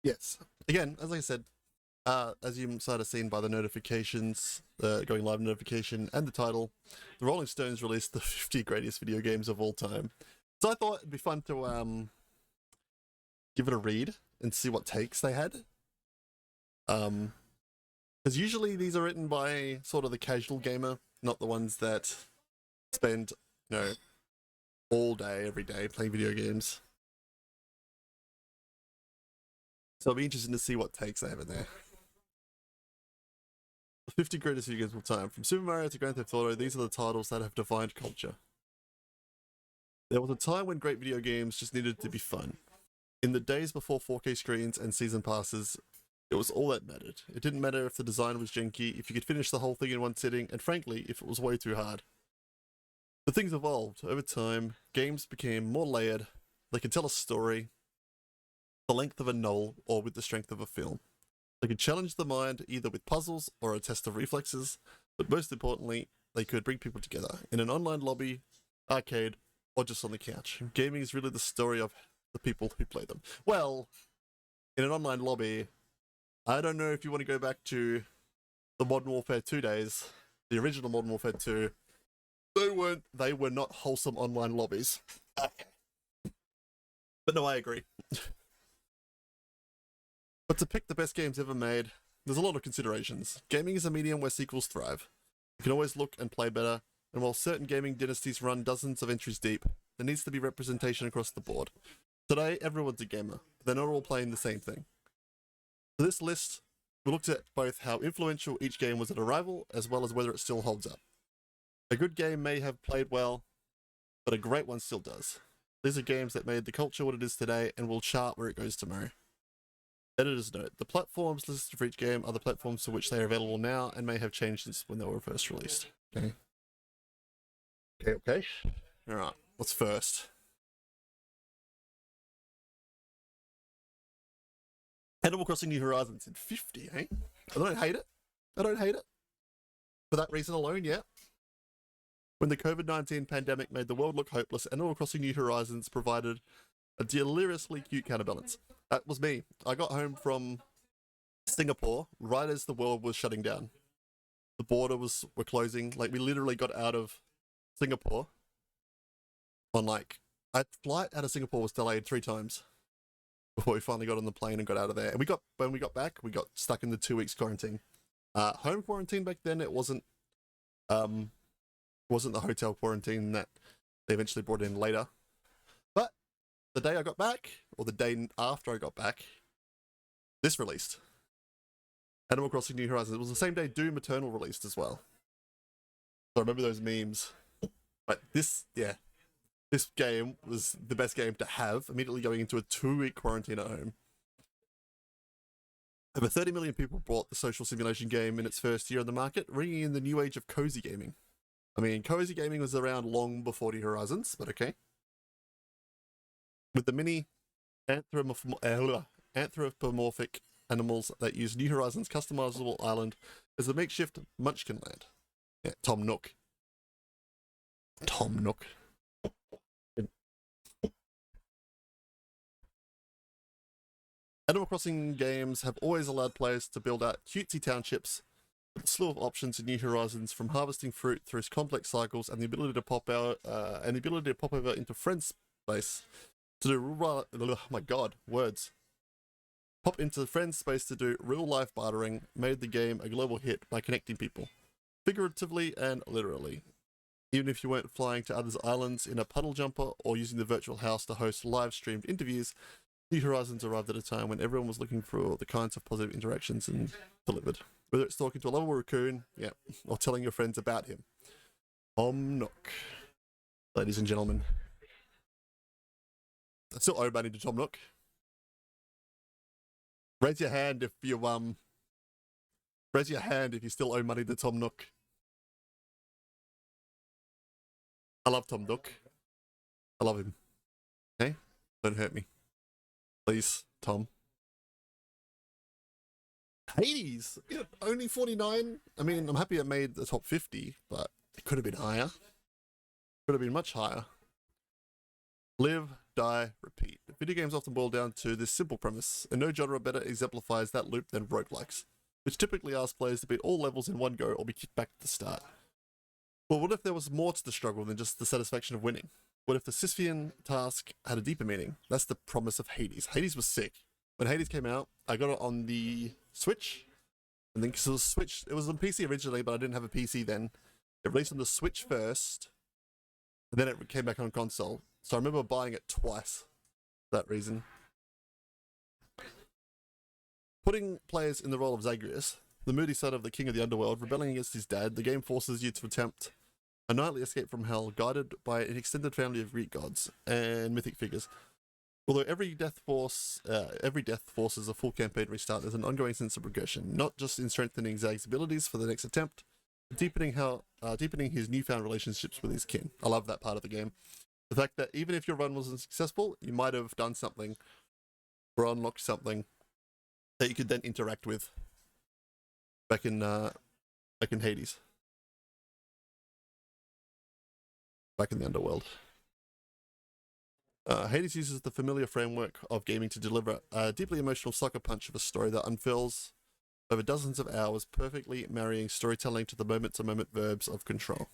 Yes. Again, as I said, as you might have seen by the notifications, going live notification and the title, the Rolling Stones released the 50 greatest video games of all time. So I thought it'd be fun to give it a read and see what takes they had. Because usually these are written by sort of the casual gamer, not the ones that spend, all day, every day playing video games. So it'll be interesting to see what takes they have in there. The 50 greatest video games of all time. From Super Mario to Grand Theft Auto, these are the titles that have defined culture. There was a time when great video games just needed to be fun. In the days before 4K screens and season passes, it was all that mattered. It didn't matter if the design was janky, if you could finish the whole thing in one sitting, and frankly, if it was way too hard. But things evolved. Over time, games became more layered. They could tell a story, the length of a novel, or with the strength of a film. They could challenge the mind either with puzzles or a test of reflexes, but most importantly, they could bring people together in an online lobby, arcade, or just on the couch. Gaming is really the story of the people who play them. Well, in an online lobby, I don't know if you want to go back to the Modern Warfare 2 days, the original Modern Warfare 2. They were not wholesome online lobbies. Okay. But no, I agree. But to pick the best games ever made, there's a lot of considerations. Gaming is a medium where sequels thrive. You can always look and play better, and while certain gaming dynasties run dozens of entries deep, there needs to be representation across the board. Today, everyone's a gamer, but they're not all playing the same thing. For this list, we looked at both how influential each game was at arrival, as well as whether it still holds up. A good game may have played well, but a great one still does. These are games that made the culture what it is today and will chart where it goes tomorrow. Editor's note, the platforms listed for each game are the platforms for which they are available now and may have changed since when they were first released. Okay. Alright, what's first? Animal Crossing New Horizons in 50, eh? I don't hate it. For that reason alone, yeah. When the COVID-19 pandemic made the world look hopeless, Animal Crossing New Horizons provided a deliriously cute counterbalance. That was me. I got home from Singapore right as the world was shutting down. The border were closing. Like, we literally got out of Singapore on a flight out of Singapore was delayed 3 times before we finally got on the plane and got out of there. And when we got back, we got stuck in the 2 weeks quarantine. Home quarantine back then, it wasn't the hotel quarantine that they eventually brought in later. But the day I got back, or the day after I got back, this released. Animal Crossing New Horizons. It was the same day Doom Eternal released as well. So I remember those memes. But this game was the best game to have, immediately going into a 2-week quarantine at home. Over 30 million people bought the social simulation game in its first year on the market, ringing in the new age of cozy gaming. I mean, cozy gaming was around long before New Horizons, but okay. With the mini anthropomorphic animals that use New Horizons' customizable island as a makeshift Munchkin land. Yeah, Tom Nook. Animal Crossing games have always allowed players to build out cutesy townships with a slew of options in New Horizons, from harvesting fruit through complex cycles and the ability to pop over into friend space to do pop into friend space to do real life bartering made the game a global hit by connecting people, figuratively and literally. Even if you weren't flying to others' islands in a puddle jumper or using the virtual house to host live streamed interviews, New Horizons arrived at a time when everyone was looking for the kinds of positive interactions and delivered. Whether it's talking to a lovable raccoon, or telling your friends about him. Tom Nook. Ladies and gentlemen. I still owe money to Tom Nook. Raise your hand if you still owe money to Tom Nook. I love Tom Nook. I love him. Okay? Don't hurt me. Please, Tom. Hades! Yeah, only 49. I mean, I'm happy it made the top 50, but it could have been higher. Could have been much higher. Live, die, repeat. Video games often boil down to this simple premise, and no genre better exemplifies that loop than roguelikes, which typically ask players to beat all levels in one go or be kicked back at the start. But what if there was more to the struggle than just the satisfaction of winning? What if the Sisyphean task had a deeper meaning? That's the promise of Hades. Hades was sick. When Hades came out, I got it on the Switch. And then, because it was on PC originally, but I didn't have a PC then. It released on the Switch first, and then it came back on console. So I remember buying it twice for that reason. Putting players in the role of Zagreus, the moody son of the king of the underworld, rebelling against his dad, the game forces you to attempt a nightly escape from hell, guided by an extended family of Greek gods and mythic figures. Although every death forces a full campaign restart, there's an ongoing sense of progression, not just in strengthening Zag's abilities for the next attempt, but deepening his newfound relationships with his kin. I love that part of the game. The fact that even if your run wasn't successful, you might have done something or unlocked something that you could then interact with back in Hades. Back in the underworld. Hades uses the familiar framework of gaming to deliver a deeply emotional sucker punch of a story that unfurls over dozens of hours, perfectly marrying storytelling to the moment-to-moment verbs of control.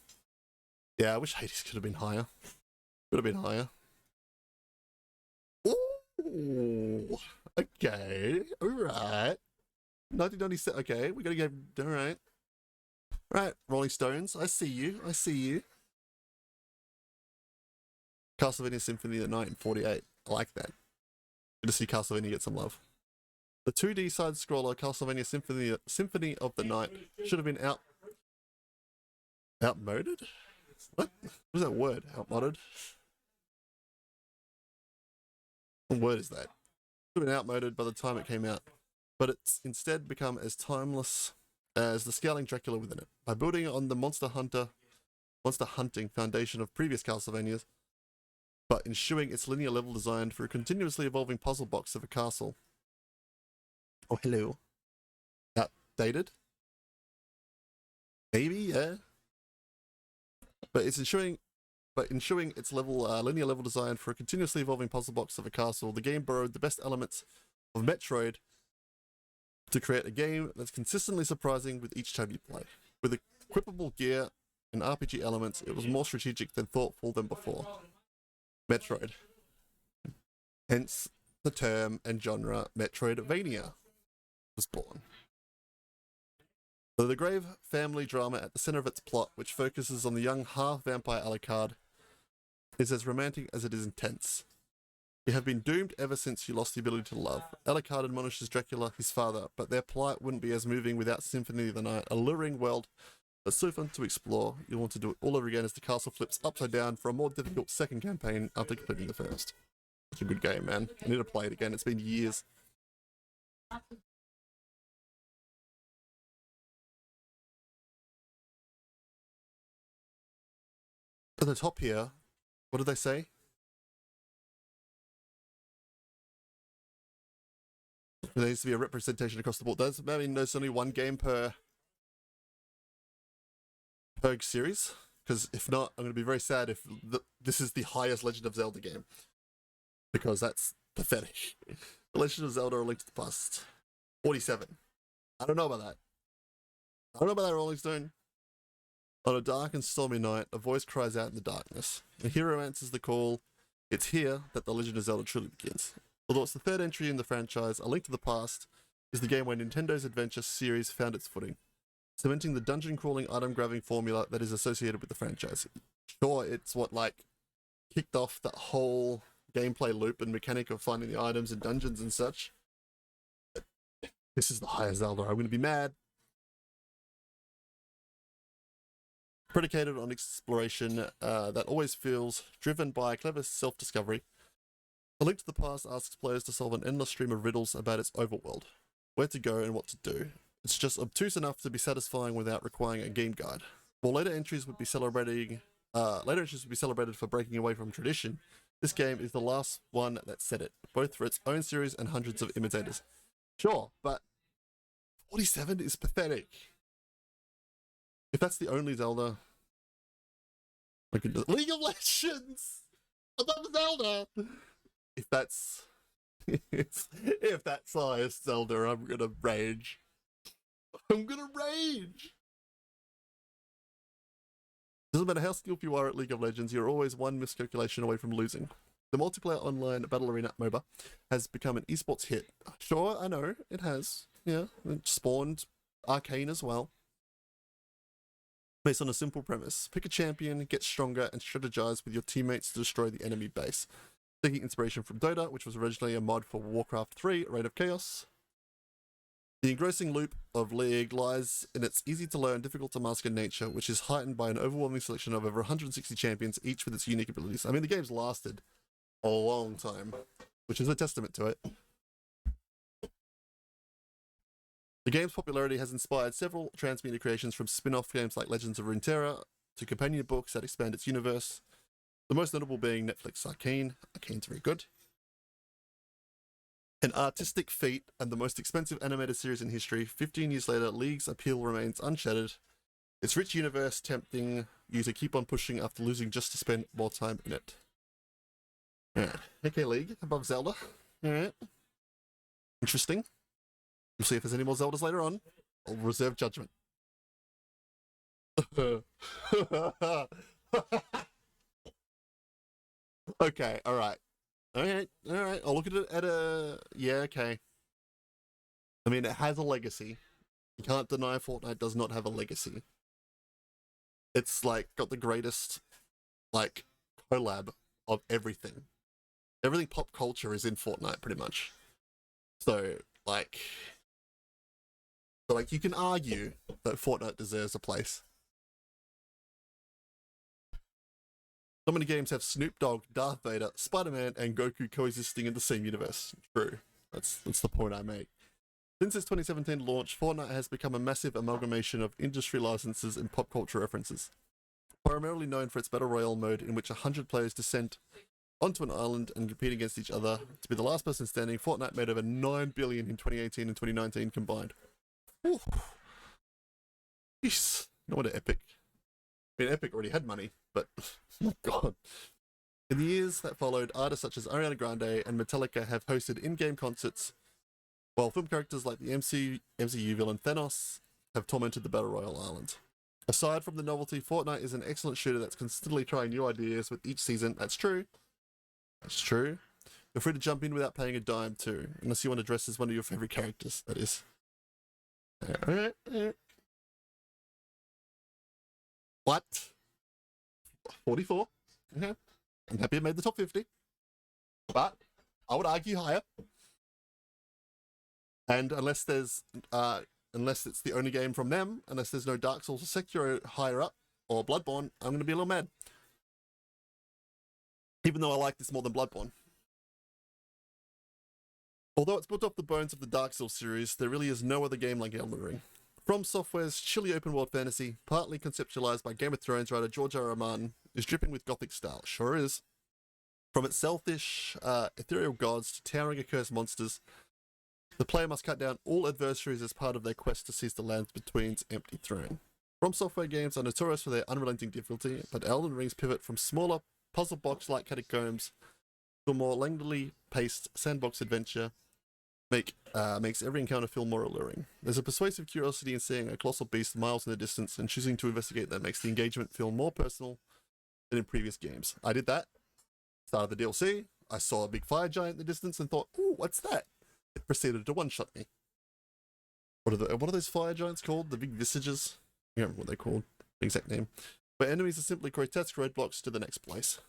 Yeah, I wish Hades could have been higher. Could have been higher. Ooh, okay, alright. 1997, okay, we're gonna go, alright. Right, Rolling Stones, I see you. Castlevania Symphony of the Night in 48. I like that. Good to see Castlevania get some love. The 2D side-scroller Castlevania Symphony of the Night should have been outmoded? What is that word? Outmoded? What word is that? Should have been outmoded by the time it came out, but it's instead become as timeless as the scowling Dracula within it. By building on the monster hunting foundation of previous Castlevanias, but ensuring its linear level design through a continuously evolving puzzle box of a castle. Oh, hello. Outdated? Maybe, yeah. But ensuring its linear level design for a continuously evolving puzzle box of a castle, the game borrowed the best elements of Metroid to create a game that's consistently surprising with each time you play. With equipable gear and RPG elements, it was more strategic than thoughtful than before. Metroid. Hence the term and genre Metroidvania was born. So the grave family drama at the center of its plot, which focuses on the young half-vampire Alucard, is as romantic as it is intense. You have been doomed ever since you lost the ability to love. Alucard admonishes Dracula, his father, but their plight wouldn't be as moving without Symphony of the Night, a luring world that's so fun to explore. You'll want to do it all over again as the castle flips upside down for a more difficult second campaign after completing the first. It's a good game, man. I need to play it again. It's been years. At the top here, what did they say? There needs to be a representation across the board. I mean, there's only one game per series, because if not, I'm going to be very sad if this is the highest Legend of Zelda game, because that's pathetic. The Legend of Zelda: A Link to the Past, 47. I don't know about that. I don't know about that, Rolling Stone. On a dark and stormy night, a voice cries out in the darkness. A hero answers the call. It's here that the Legend of Zelda truly begins. Although it's the third entry in the franchise, A Link to the Past is the game where Nintendo's adventure series found its footing, cementing the dungeon-crawling, item-grabbing formula that is associated with the franchise. Sure, it's what, kicked off that whole gameplay loop and mechanic of finding the items in dungeons and such. But this is the highest Zelda. I'm going to be mad. Predicated on exploration that always feels driven by clever self-discovery, A Link to the Past asks players to solve an endless stream of riddles about its overworld, where to go and what to do. It's just obtuse enough to be satisfying without requiring a game guide. While later entries would be celebrated for breaking away from tradition, this game is the last one that said it, both for its own series and hundreds of imitators. Sure, but 47 is pathetic. If that's the only Zelda, League of Legends above Zelda. if that's if that's highest Zelda, I'm gonna rage. I'm gonna rage. Doesn't matter how skilled you are at League of Legends, you're always one miscalculation away from losing. The multiplayer online Battle Arena MOBA has become an esports hit. Sure, I know, it has. Yeah, it spawned Arcane as well. Based on a simple premise. Pick a champion, get stronger, and strategize with your teammates to destroy the enemy base. Taking inspiration from Dota, which was originally a mod for Warcraft 3, Reign of Chaos. The engrossing loop of League lies in its easy-to-learn, difficult-to-master nature, which is heightened by an overwhelming selection of over 160 champions, each with its unique abilities. I mean, the game's lasted a long time, which is a testament to it. The game's popularity has inspired several transmedia creations, from spin-off games like Legends of Runeterra to companion books that expand its universe. The most notable being Netflix Arcane. Arcane's very good. An artistic feat and the most expensive animated series in history, 15 years later, League's appeal remains unshattered. Its rich universe tempting you to keep on pushing after losing just to spend more time in it. Alright. Okay, League, above Zelda. Alright. Interesting. We'll see if there's any more Zeldas later on. I'll reserve judgment. Okay, alright. Alright, I'll look at it at a... Yeah, okay. I mean, it has a legacy. You can't deny Fortnite does not have a legacy. It's, like, got the greatest, like, collab of everything. Everything pop culture is in Fortnite, pretty much. So, like... So, like, you can argue that Fortnite deserves a place. So many games have Snoop Dogg, Darth Vader, Spider-Man, and Goku coexisting in the same universe. True. That's the point I make. Since its 2017 launch, Fortnite has become a massive amalgamation of industry licenses and pop culture references. Primarily known for its Battle Royale mode, in which 100 players descend onto an island and compete against each other to be the last person standing, Fortnite made over $9 billion in 2018 and 2019 combined. Ooh. Jeez. No wonder Epic. I mean, Epic already had money, but oh my god. In the years that followed, artists such as Ariana Grande and Metallica have hosted in-game concerts, while film characters like the MCU villain Thanos have tormented the Battle Royale island. Aside from the novelty, Fortnite is an excellent shooter that's constantly trying new ideas with each season. That's true. That's true. You're free to jump in without paying a dime too, unless you want to dress as one of your favorite characters, that is. Alright. What? 44? Okay. I'm happy it made the top 50. But I would argue higher. And unless there's unless it's the only game from them, unless there's no Dark Souls or Sekiro higher up, or Bloodborne, I'm gonna be a little mad. Even though I like this more than Bloodborne. Although it's built off the bones of the Dark Souls series, there really is no other game like Elden Ring. From Software's chilly open world fantasy, partly conceptualized by Game of Thrones writer George R. R. Martin, is dripping with gothic style. Sure is. From its selfish, ethereal gods to towering accursed monsters, the player must cut down all adversaries as part of their quest to seize the lands between's empty throne. From Software games are notorious for their unrelenting difficulty, but Elden Ring's pivot from smaller, puzzle box-like catacombs to a more languidly paced sandbox adventure makes every encounter feel more alluring. There's a persuasive curiosity in seeing a colossal beast miles in the distance and choosing to investigate that makes the engagement feel more personal than in previous games. I did that. Started the DLC. I saw a big fire giant in the distance and thought, ooh, what's that? It proceeded to one-shot me. What are those fire giants called? The big visages? I can't remember what they're called. The exact name. But enemies are simply grotesque roadblocks to the next place.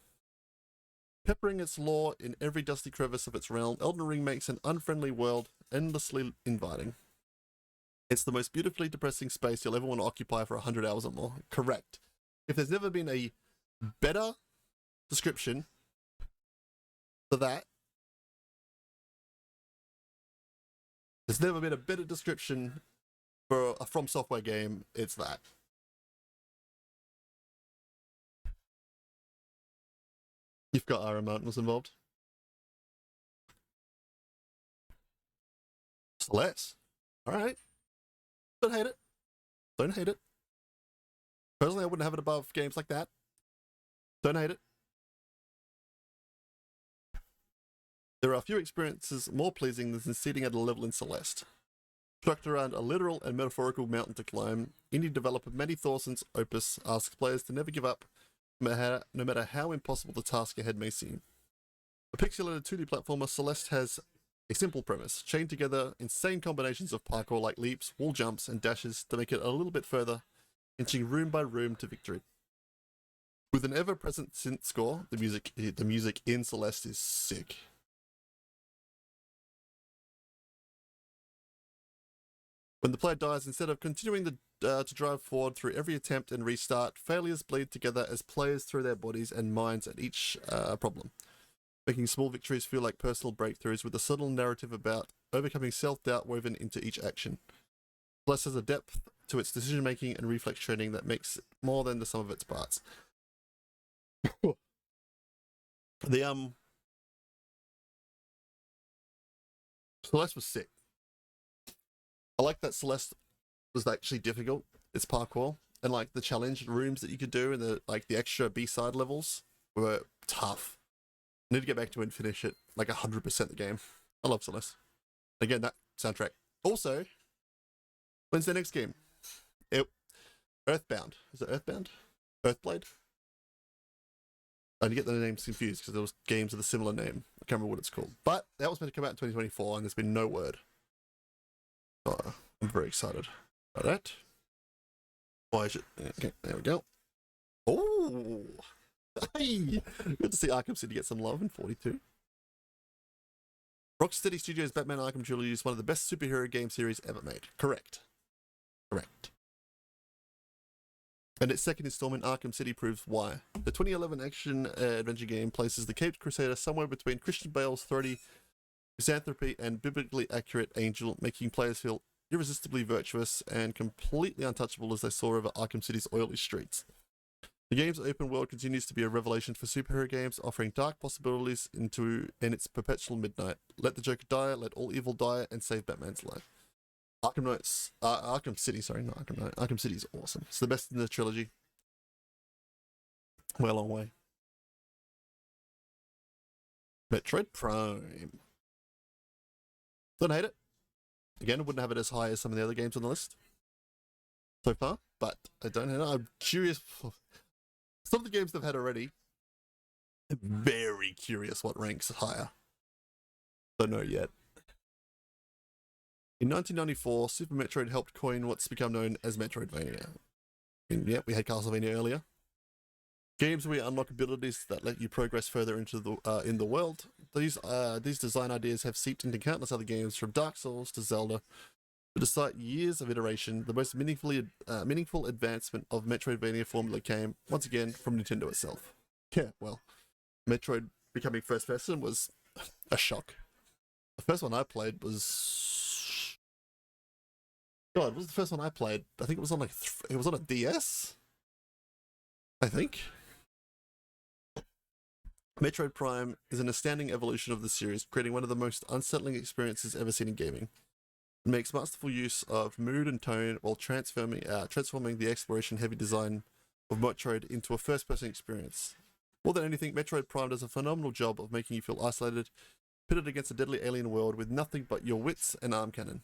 Peppering its lore in every dusty crevice of its realm, Elden Ring makes an unfriendly world endlessly inviting. It's the most beautifully depressing space you'll ever want to occupy for 100 hours or more. Correct. If there's never been a better description for that, there's never been a better description for a From Software game, it's that. You've got Iron Mountain was involved. Celeste. Alright. Don't hate it. Don't hate it. Personally, I wouldn't have it above games like that. Don't hate it. There are a few experiences more pleasing than succeeding at a level in Celeste. Structured around a literal and metaphorical mountain to climb, indie developer Matty Thorson's opus asks players to never give up, no matter how impossible the task ahead may seem. A pixelated 2D platformer, Celeste has a simple premise, chained together insane combinations of parkour like leaps, wall jumps, and dashes to make it a little bit further, inching room by room to victory. With an ever-present synth score, the music in Celeste is sick. When the player dies, instead of continuing to drive forward through every attempt and restart, failures bleed together as players throw their bodies and minds at each problem, making small victories feel like personal breakthroughs with a subtle narrative about overcoming self-doubt woven into each action. Plus, has a depth to its decision-making and reflex training that makes it more than the sum of its parts. Celeste was sick. I like that Celeste was actually difficult. It's parkour, and like the challenge rooms that you could do, and the extra B-side levels were tough. I need to get back to it and finish it like 100% the game. I love Celeste. Again, that soundtrack. Also, when's the next game? Earthbound. Is it Earthbound? Earthblade? I get the names confused because there was games with a similar name. I can't remember what it's called. But that was meant to come out in 2024, and there's been no word. Oh, I'm very excited about that. Why is it? Okay, there we go. Oh, hey! Good to see Arkham City get some love in 42. Rocksteady Studios' Batman Arkham Trilogy is one of the best superhero game series ever made. Correct. And its second installment, Arkham City, proves why. The 2011 action adventure game places the Caped Crusader somewhere between Christian Bale's throaty misanthropy and biblically accurate angel, making players feel irresistibly virtuous and completely untouchable as they soar over Arkham City's oily streets. The game's open world continues to be a revelation for superhero games, offering dark possibilities in its perpetual midnight. Let the Joker die, let all evil die, and save Batman's life. Arkham City, sorry, not Arkham Knight. Arkham City is awesome. It's the best in the trilogy. We're a long way. Metroid Prime. Don't hate it. Again, I wouldn't have it as high as some of the other games on the list so far, but I don't hate it. I'm curious. Some of the games they've had already, I'm very curious what ranks higher. Don't know yet. In 1994, Super Metroid helped coin what's become known as Metroidvania. Yeah, we had Castlevania earlier. Games where you unlock abilities that let you progress further into in the world. These design ideas have seeped into countless other games, from Dark Souls to Zelda. But despite years of iteration, the most meaningful advancement of Metroidvania formula came, once again, from Nintendo itself. Yeah, well, Metroid becoming first person was a shock. The first one I played was... God, what was the first one I played? I think it was on it was on a DS? I think. Metroid Prime is an astounding evolution of the series, creating one of the most unsettling experiences ever seen in gaming. It makes masterful use of mood and tone while transforming the exploration-heavy design of Metroid into a first-person experience. More than anything, Metroid Prime does a phenomenal job of making you feel isolated, pitted against a deadly alien world with nothing but your wits and arm cannon.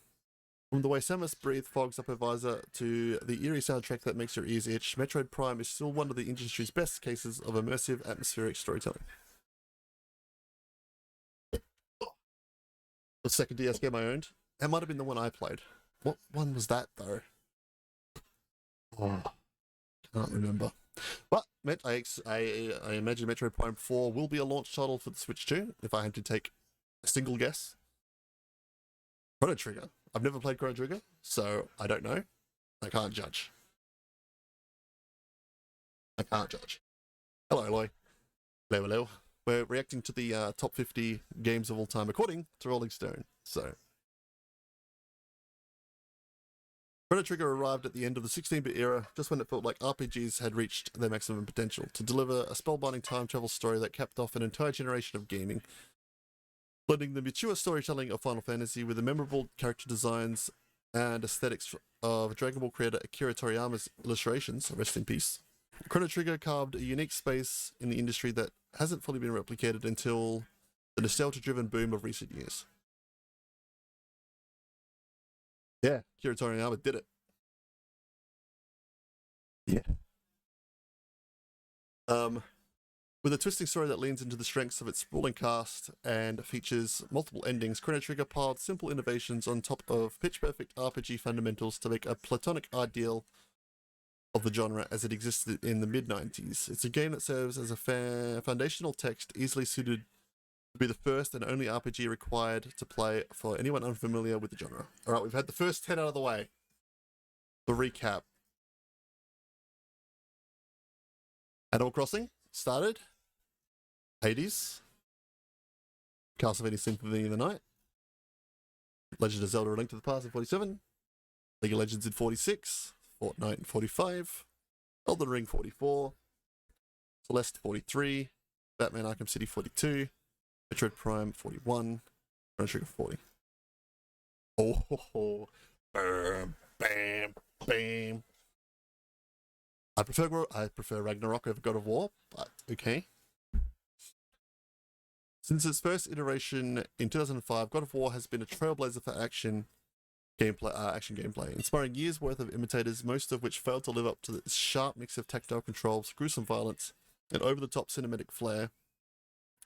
From the way Samus breathe fogs up her visor to the eerie soundtrack that makes your ears itch, Metroid Prime is still one of the industry's best cases of immersive, atmospheric storytelling. The second DS game I owned, that might have been the one I played. What one was that, though? Oh, can't remember. But I imagine Metroid Prime 4 will be a launch title for the Switch 2, if I had to take a single guess. Chrono Trigger. I've never played Chrono Trigger, so I don't know. I can't judge. Hello, Eloy. Hello. We're reacting to the top 50 games of all time according to Rolling Stone. So, Chrono Trigger arrived at the end of the 16-bit era, just when it felt like RPGs had reached their maximum potential, to deliver a spellbinding time travel story that capped off an entire generation of gaming. Blending the mature storytelling of Final Fantasy with the memorable character designs and aesthetics of Dragon Ball creator Akira Toriyama's illustrations, rest in peace, Chrono Trigger carved a unique space in the industry that hasn't fully been replicated until the nostalgia-driven boom of recent years. Yeah, Kira Toriyama did it. Yeah. With a twisting story that leans into the strengths of its sprawling cast and features multiple endings, Chrono Trigger piled simple innovations on top of pitch-perfect RPG fundamentals to make a platonic ideal of the genre as it existed in the mid-90s. It's a game that serves as a foundational text easily suited to be the first and only RPG required to play for anyone unfamiliar with the genre. Alright, we've had the first 10 out of the way. The recap. Animal Crossing started. Hades. Castlevania Symphony of the Night. Legend of Zelda: A Link to the Past in 47. League of Legends in 46. Fortnite in 45. Elden Ring 44. Celeste 43. Batman Arkham City 42. Metroid Prime 41. Chrono Trigger 40. Oh, bam, bam, bam. I prefer Ragnarok over God of War, but okay. Since its first iteration in 2005, God of War has been a trailblazer for action gameplay, inspiring years worth of imitators, most of which failed to live up to the sharp mix of tactile controls, gruesome violence, and over-the-top cinematic flair.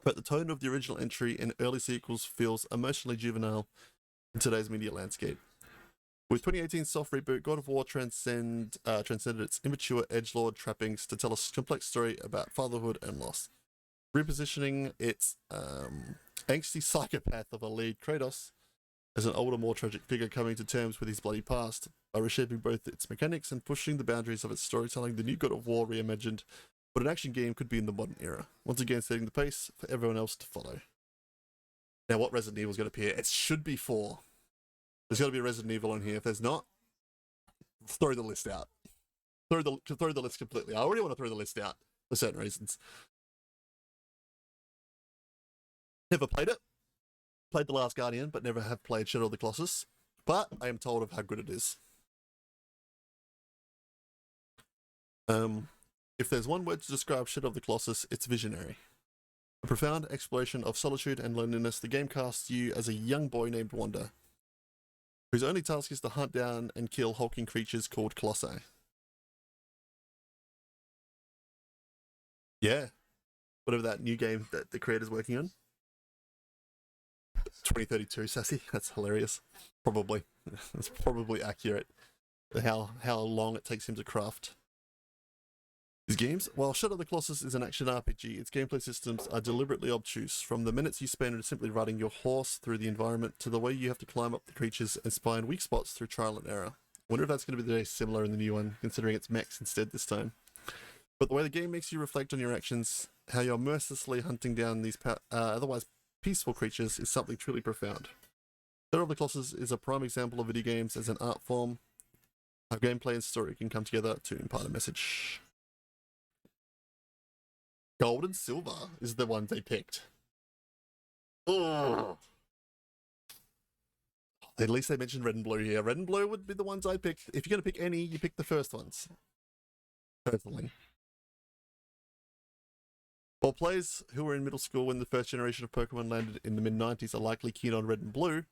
But the tone of the original entry and early sequels feels emotionally juvenile in today's media landscape. With 2018's soft reboot, God of War transcended its immature edgelord trappings to tell a complex story about fatherhood and loss. Repositioning its angsty psychopath of a lead, Kratos, as an older, more tragic figure coming to terms with his bloody past, by reshaping both its mechanics and pushing the boundaries of its storytelling, the new God of War reimagined what an action game could be in the modern era, once again setting the pace for everyone else to follow. Now, what Resident Evil is going to appear? It should be 4. There's got to be a Resident Evil on here. If there's not, throw the list out. Throw the list completely. I already want to throw the list out for certain reasons. Never played it. Played The Last Guardian, but never have played Shadow of the Colossus. But I am told of how good it is. If there's one word to describe Shadow of the Colossus, it's visionary. A profound exploration of solitude and loneliness, the game casts you as a young boy named Wanda, whose only task is to hunt down and kill hulking creatures called Colossi. Yeah. Whatever that new game that the creator's working on. 2032, Sassy. That's hilarious. Probably. That's probably accurate. How long it takes him to craft his games. While Shadow of the Colossus is an action RPG, its gameplay systems are deliberately obtuse, from the minutes you spend simply riding your horse through the environment to the way you have to climb up the creatures and find weak spots through trial and error. I wonder if that's going to be very similar in the new one, considering it's mechs instead this time. But the way the game makes you reflect on your actions, how you're mercilessly hunting down these otherwise peaceful creatures, is something truly profound. Shadow of the Colossus is a prime example of video games as an art form, how gameplay and story can come together to impart a message. Gold and silver is the ones they picked. Oh. At least they mentioned red and blue here. Red and blue would be the ones I picked. If you're going to pick any, you pick the first ones. Personally. While players who were in middle school when the first generation of Pokemon landed in the mid-90s are likely keen on red and blue,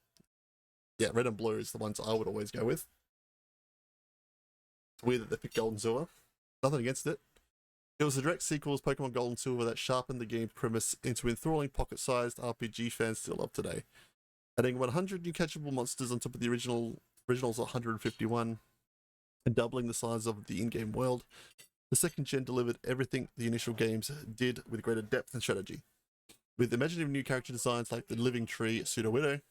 yeah, red and blue is the ones I would always go with. It's weird that they picked Gold and Silver. Nothing against it. It was the direct sequel to Pokemon Gold and Silver that sharpened the game's premise into enthralling pocket-sized RPG fans still love today. Adding 100 new catchable monsters on top of the original's 151, and doubling the size of the in-game world, the second gen delivered everything the initial games did with greater depth and strategy. With imaginative new character designs like the Living Tree Pseudo-Widow.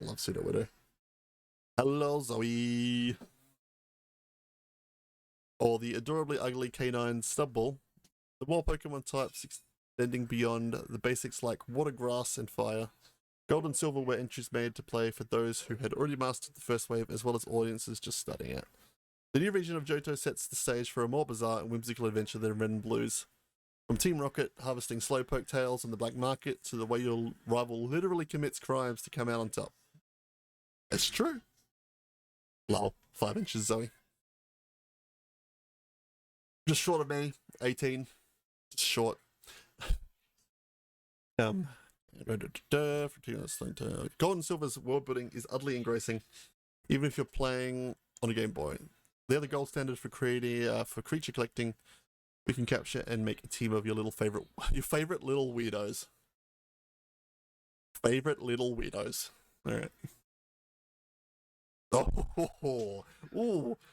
I love Pseudo-Widow. Hello, Zoe! Or the adorably ugly canine Stubbull. The more Pokemon types extending beyond the basics like water, grass, and fire. Gold and Silver were entries made to play for those who had already mastered the first wave, as well as audiences just starting out. The new region of Johto sets the stage for a more bizarre and whimsical adventure than Red and Blue's. From Team Rocket harvesting Slowpoke tails on the black market to the way your rival literally commits crimes to come out on top. It's true. Lol, 5 inches, Zoe. Just short of me, 18. Just short. Gold and Silver's world building is utterly engrossing, even if you're playing on a Game Boy. They're the gold standard for creating for creature collecting. We can capture and make a team of your favorite little weirdos. Favorite little weirdos. All right. Oh,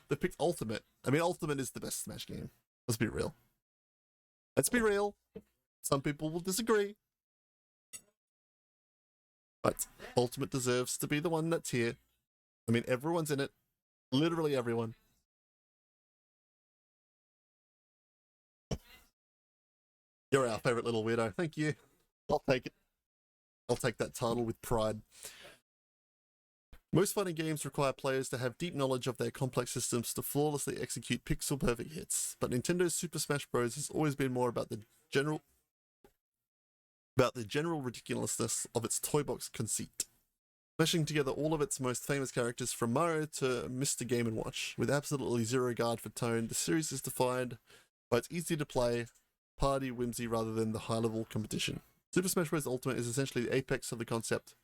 they picked Ultimate. I mean, Ultimate is the best Smash game. Let's be real. Let's be real. Some people will disagree. But Ultimate deserves to be the one that's here. I mean, everyone's in it. Literally everyone. You're our favorite little weirdo. Thank you. I'll take it. I'll take that title with pride. Most fighting games require players to have deep knowledge of their complex systems to flawlessly execute pixel-perfect hits, but Nintendo's Super Smash Bros. Has always been more about the general ridiculousness of its toy box conceit. Meshing together all of its most famous characters from Mario to Mr. Game & Watch, with absolutely zero regard for tone, the series is defined by its easy-to-play, party whimsy rather than the high-level competition. Super Smash Bros. Ultimate is essentially the apex of the concept,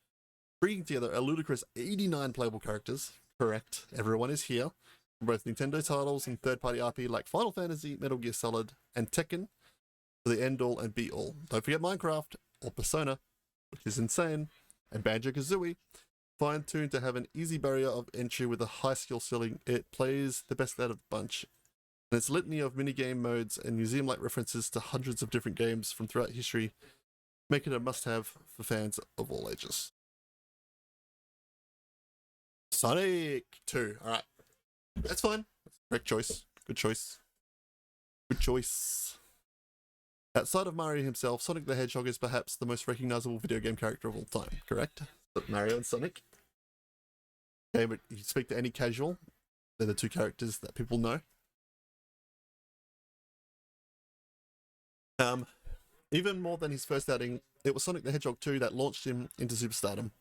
bringing together a ludicrous 89 playable characters. Correct, everyone is here. From both Nintendo titles and third-party IP like Final Fantasy, Metal Gear Solid, and Tekken, for the end-all and be-all. Don't forget Minecraft, or Persona, which is insane, and Banjo-Kazooie. Fine-tuned to have an easy barrier of entry with a high skill ceiling, it plays the best out of the bunch. And its litany of minigame modes and museum-like references to hundreds of different games from throughout history make it a must-have for fans of all ages. Sonic 2. Alright. That's fine. Correct choice. Good choice. Good choice. Outside of Mario himself, Sonic the Hedgehog is perhaps the most recognizable video game character of all time, correct? But Mario and Sonic. Okay, but you speak to any casual, they're the two characters that people know. Even more than his first outing, it was Sonic the Hedgehog 2 that launched him into superstardom.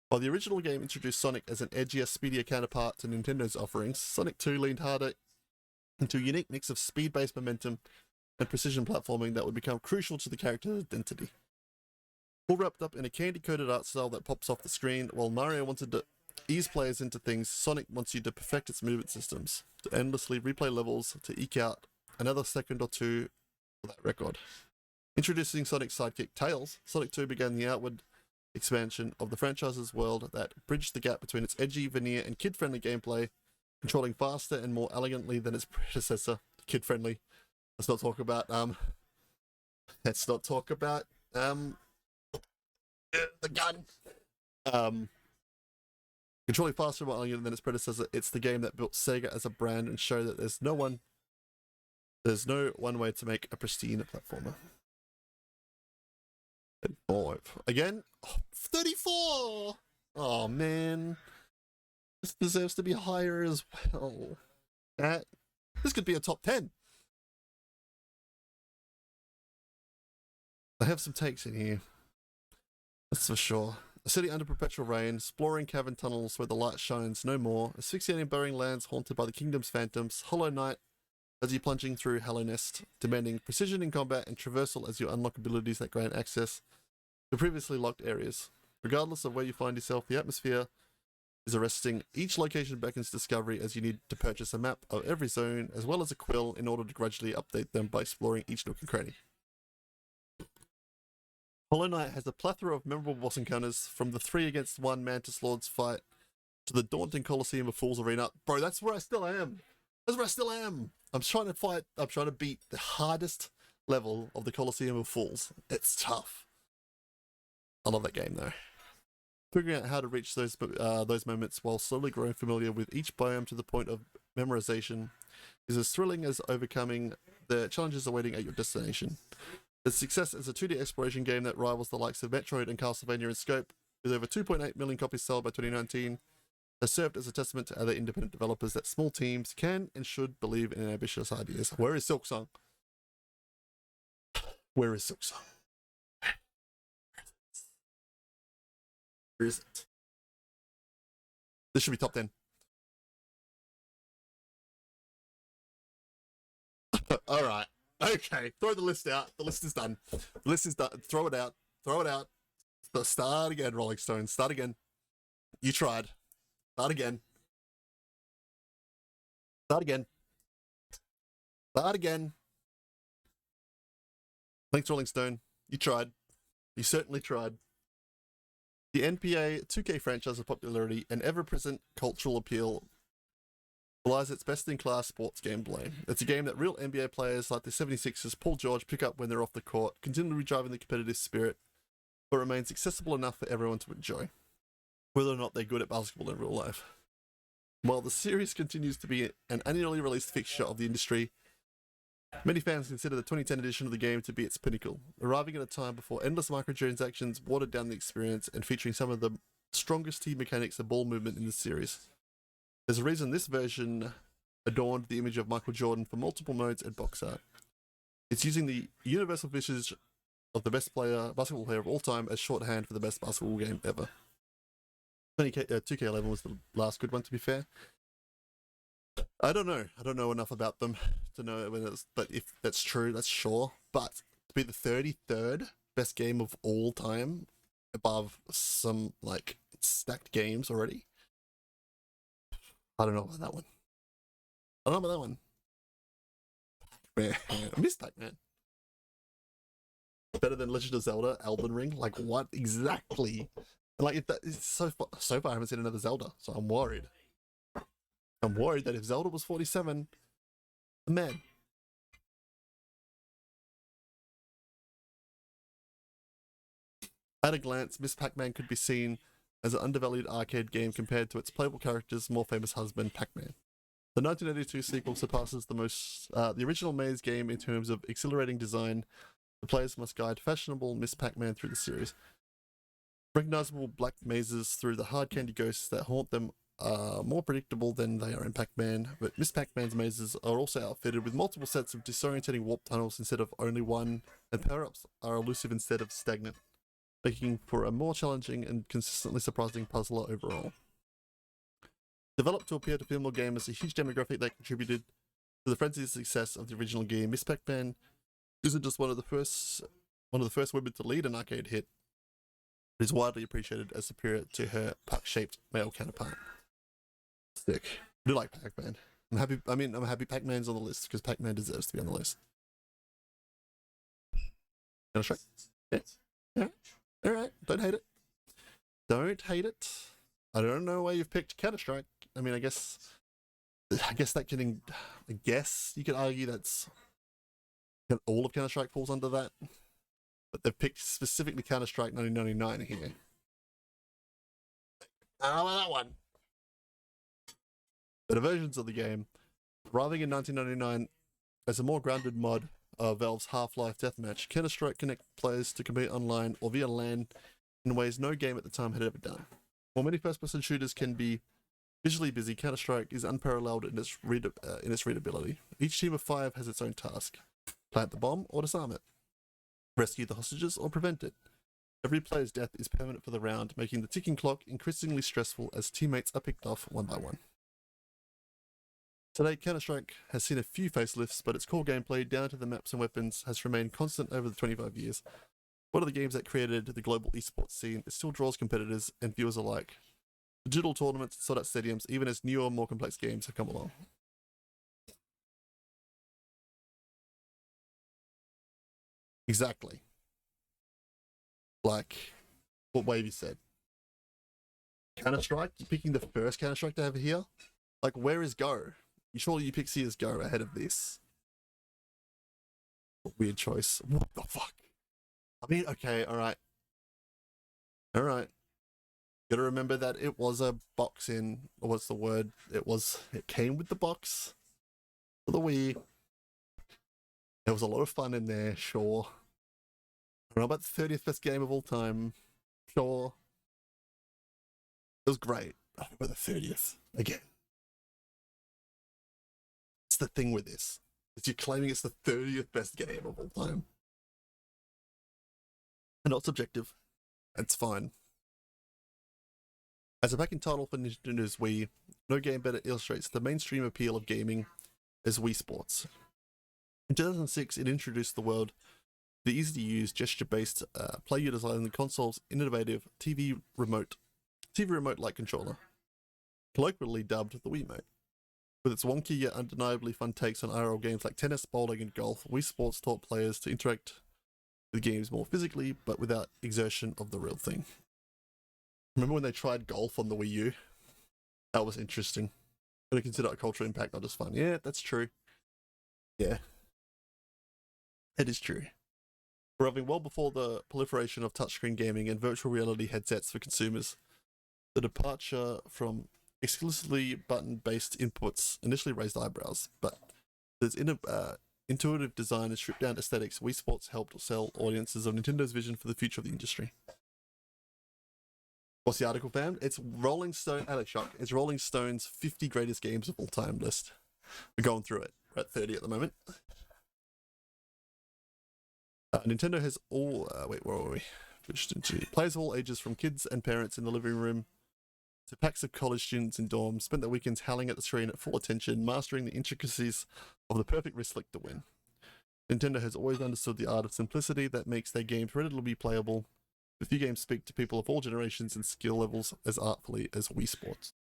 While the original game introduced Sonic as an edgier, speedier counterpart to Nintendo's offerings, Sonic 2 leaned harder into a unique mix of speed-based momentum and precision platforming that would become crucial to the character's identity. All wrapped up in a candy-coated art style that pops off the screen, while Mario wanted to ease players into things, Sonic wants you to perfect its movement systems, to endlessly replay levels, to eke out another second or two for that record. Introducing Sonic's sidekick Tails, Sonic 2 began the outward expansion of the franchise's world that bridged the gap between its edgy, veneer, and kid-friendly gameplay, controlling faster and more elegantly than its predecessor, kid-friendly. Let's not talk about the gun. Controlling faster and more elegant than its predecessor, it's the game that built Sega as a brand and showed that there's no one way to make a pristine platformer. 35. Again? Oh, 34! Oh, man. This deserves to be higher as well. This could be a top 10. I have some takes in here. That's for sure. A city under perpetual rain, exploring cavern tunnels where the light shines no more, asphyxiating burrowing lands haunted by the kingdom's phantoms, Hollow Knight as you plunging through Hollow Nest, demanding precision in combat and traversal as you unlock abilities that grant access to previously locked areas. Regardless of where you find yourself, the atmosphere is arresting. Each location beckons discovery as you need to purchase a map of every zone, as well as a quill in order to gradually update them by exploring each nook and cranny. Hollow Knight has a plethora of memorable boss encounters, from the 3 against 1 Mantis Lord's fight to the daunting Colosseum of Fools Arena. Bro, that's where I still am. I'm trying to beat the hardest level of the Colosseum of Fools. It's tough. I love that game though. Figuring out how to reach those moments while slowly growing familiar with each biome to the point of memorization is as thrilling as overcoming the challenges awaiting at your destination. Its success as a 2D exploration game that rivals the likes of Metroid and Castlevania in scope, with over 2.8 million copies sold by 2019, has served as a testament to other independent developers that small teams can and should believe in ambitious ideas. Where is Silksong? Where is Silksong? Where is it? This should be top 10. Alright. Okay. Throw the list out. The list is done. Throw it out. Start again, Rolling Stone. Start again. You tried. Start again. Start again. Start again. Thanks, Rolling Stone. You tried. You certainly tried. The NBA 2K franchise's popularity and ever-present cultural appeal belies its best-in-class sports gameplay. It's a game that real NBA players like the 76ers, Paul George, pick up when they're off the court, continually driving the competitive spirit, but remains accessible enough for everyone to enjoy, whether or not they're good at basketball in real life. While the series continues to be an annually released fixture of the industry, many fans consider the 2010 edition of the game to be its pinnacle, arriving at a time before endless microtransactions watered down the experience and featuring some of the strongest team mechanics and ball movement in the series. There's a reason this version adorned the image of Michael Jordan for multiple modes and box art. It's using the universal visage of the best basketball player of all time as shorthand for the best basketball game ever. 2K11 was the last good one, to be fair. I don't know. I don't know enough about them to know when it's, but if that's true, that's sure. But to be the 33rd best game of all time, above some like stacked games already, I don't know about that one. I don't know about that one. Man, I miss Pac-Man. Better than Legend of Zelda, Elden Ring. Like what exactly? Like if that is so far, I haven't seen another Zelda, so I'm worried. I'm worried that if Zelda was 47, I'm mad. At a glance, Miss Pac-Man could be seen as an undervalued arcade game compared to its playable character's more famous husband, Pac-Man. The 1982 sequel surpasses the original Maze game in terms of exhilarating design. The players must guide fashionable Miss Pac-Man through the series. Recognizable black mazes through the hard candy ghosts that haunt them are more predictable than they are in Pac-Man, but Miss Pac-Man's mazes are also outfitted with multiple sets of disorientating warp tunnels instead of only one, and power-ups are elusive instead of stagnant, making for a more challenging and consistently surprising puzzler overall. Developed to appeal to female gamers, a huge demographic that contributed to the frenzied success of the original game, Miss Pac-Man isn't just one of the first women to lead an arcade hit. It is widely appreciated as superior to her puck-shaped male counterpart. Sick. I do like Pac-Man. I'm happy Pac-Man's on the list because Pac-Man deserves to be on the list. Counter-Strike? Yeah. Alright. Don't hate it. Don't hate it. I don't know why you've picked Counter-Strike. I mean, I guess that can, I guess you could argue that all of Counter-Strike falls under that. But they've picked specifically Counter-Strike 1999 here. I don't know that one. Better versions of the game, arriving in 1999 as a more grounded mod of Valve's Half-Life Deathmatch, Counter-Strike connect players to compete online or via LAN in ways no game at the time had ever done. While many first-person shooters can be visually busy, Counter-Strike is unparalleled in its readability. Each team of 5 has its own task: plant the bomb or disarm it, rescue the hostages or prevent it. Every player's death is permanent for the round, making the ticking clock increasingly stressful as teammates are picked off one by one. Today, Counter-Strike has seen a few facelifts, but its core gameplay, down to the maps and weapons, has remained constant over the 25 years. One of the games that created the global esports scene, it still draws competitors and viewers alike. Digital tournaments, sold-out stadiums, even as newer, more complex games have come along. Exactly. Like what Wavy said. Counter-Strike? You're picking the first Counter-Strike to have here? Like, where is Go? Surely you pick CSGO ahead of this. Weird choice. What the fuck? I mean, okay, alright. Alright. Gotta remember that it was a box in, or what's the word? It came with the box for the Wii. There was a lot of fun in there, sure. I don't know about the 30th best game of all time. Sure. It was great. I don't know about the 30th. Again. It's the thing with this. Is you're claiming it's the 30th best game of all time. And not subjective. It's fine. As a backing title for Nintendo's Wii, no game better illustrates the mainstream appeal of gaming as Wii Sports. In 2006, it introduced the world The easy-to-use, gesture-based player design the console's innovative TV remote-like controller, colloquially dubbed the Wiimote. With its wonky yet undeniably fun takes on IRL games like tennis, bowling, and golf, Wii Sports taught players to interact with games more physically, but without exertion of the real thing. Remember when they tried golf on the Wii U? That was interesting. Gotta consider a cultural impact, not just fun. Yeah, that's true. Yeah. It is true. Arriving well before the proliferation of touchscreen gaming and virtual reality headsets for consumers, the departure from exclusively button-based inputs initially raised eyebrows, but its intuitive design and stripped-down aesthetics, Wii Sports helped sell audiences of Nintendo's vision for the future of the industry. What's the article, fam? It's Rolling Stone, Alex Shock. It's Rolling Stone's 50 greatest games of all time list. We're going through it. We're at 30 at the moment. Nintendo has all, wait, where were we? Players of all ages, from kids and parents in the living room to packs of college students in dorms, spent their weekends howling at the screen at full attention, mastering the intricacies of the perfect wrist flick to win. Nintendo has always understood the art of simplicity that makes their games readily playable. A few games speak to people of all generations and skill levels as artfully as Wii Sports.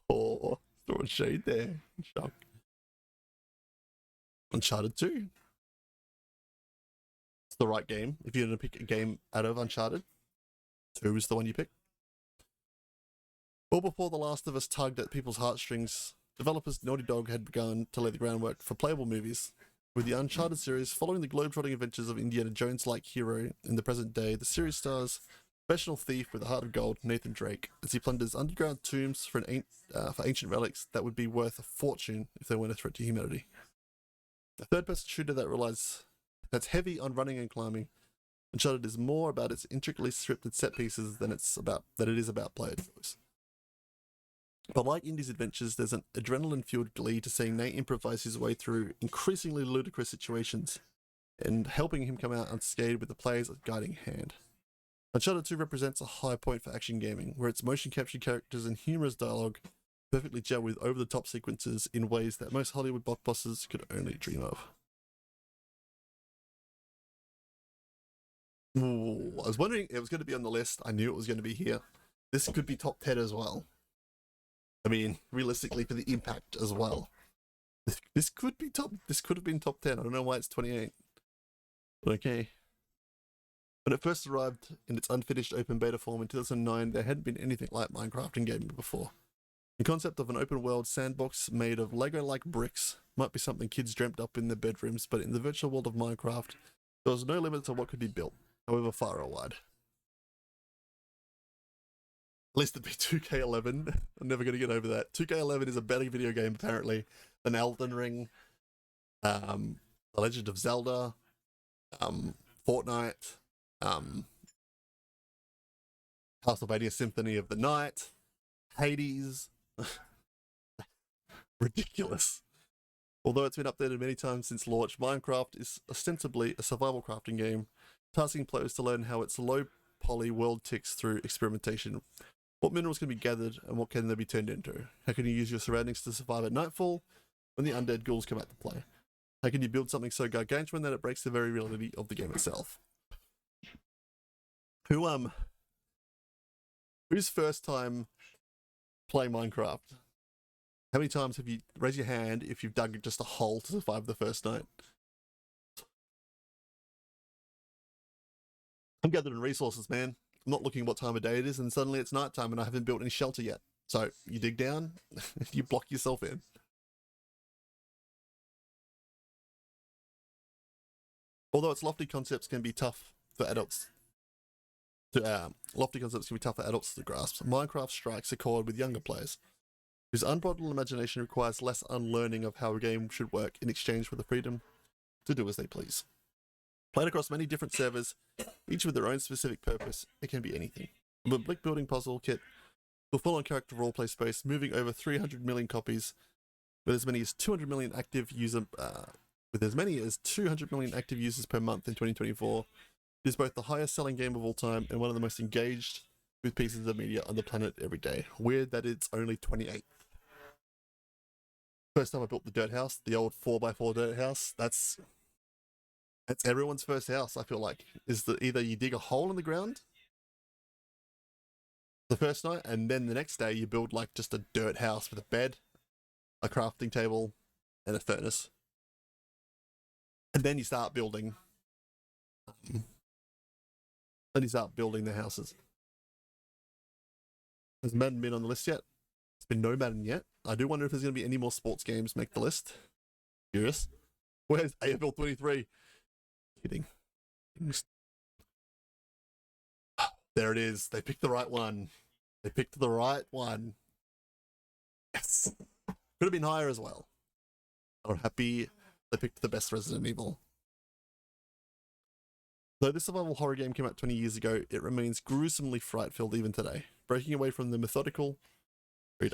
Oh, throwing shade there. Shock. Uncharted 2. It's the right game. If you're going to pick a game out of Uncharted, 2 is the one you pick. Well before The Last of Us tugged at people's heartstrings, developers Naughty Dog had begun to lay the groundwork for playable movies. With the Uncharted series following the globe-trotting adventures of Indiana Jones-like hero in the present day, the series stars professional thief with a heart of gold, Nathan Drake, as he plunders underground tombs for ancient relics that would be worth a fortune if they weren't a threat to humanity. A third-person shooter that's heavy on running and climbing, Uncharted is more about its intricately scripted set pieces than it is about player choice. But like Indy's adventures, there's an adrenaline-fueled glee to seeing Nate improvise his way through increasingly ludicrous situations and helping him come out unscathed with the player's guiding hand. Uncharted 2 represents a high point for action gaming, where its motion-captured characters and humorous dialogue perfectly gel with over-the-top sequences in ways that most Hollywood blockbusters could only dream of. Ooh, I was wondering it was going to be on the list. I knew it was going to be here. This could be top 10 as well. I mean, realistically, for the impact as well. This could have been top 10. I don't know why it's 28. But okay. When it first arrived in its unfinished open beta form in 2009, there hadn't been anything like Minecraft in gaming before. The concept of an open-world sandbox made of Lego-like bricks might be something kids dreamt up in their bedrooms, but in the virtual world of Minecraft, there was no limit to what could be built, however far or wide. At least it'd be 2K11. I'm never going to get over that. 2K11 is a better video game, apparently, than Elden Ring, The Legend of Zelda, Fortnite, Castlevania Symphony of the Night, Hades. Ridiculous. Although it's been updated many times since launch, Minecraft is ostensibly a survival crafting game, tasking players to learn how its low-poly world ticks through experimentation. What minerals can be gathered, and what can they be turned into? How can you use your surroundings to survive at nightfall when the undead ghouls come out to play? How can you build something so gargantuan that it breaks the very reality of the game itself? Whose first time playing Minecraft? How many times have you, raise your hand if you've dug just a hole to survive the first night? I'm gathering resources, man. I'm not looking what time of day it is, and suddenly it's nighttime and I haven't built any shelter yet. So you dig down, you block yourself in. Although its lofty concepts can be tough for adults to grasp, Minecraft strikes a chord with younger players, whose unbridled imagination requires less unlearning of how a game should work in exchange for the freedom to do as they please. Played across many different servers, each with their own specific purpose, it can be anything. From a brick building puzzle kit to a full-on character roleplay space, moving over 300 million copies, with as many as 200 million active users per month in 2024. It is both the highest selling game of all time and one of the most engaged with pieces of media on the planet every day. Weird that it's only 28th. First time I built the dirt house, the old 4x4 dirt house. That's everyone's first house. I feel like is that either you dig a hole in the ground the first night, and then the next day you build like just a dirt house with a bed, a crafting table, and a furnace, and then you start building. Then you start building the houses. Has Madden been on the list yet? There's been no Madden yet. I do wonder if there's going to be any more sports games make the list. Curious. Where's AFL 23? Kidding. There it is. They picked the right one. They picked the right one. Yes. Could have been higher as well. I'm happy they picked the best Resident Evil. Though this survival horror game came out 20 years ago, it remains gruesomely fright-filled even today. Breaking away from the methodical,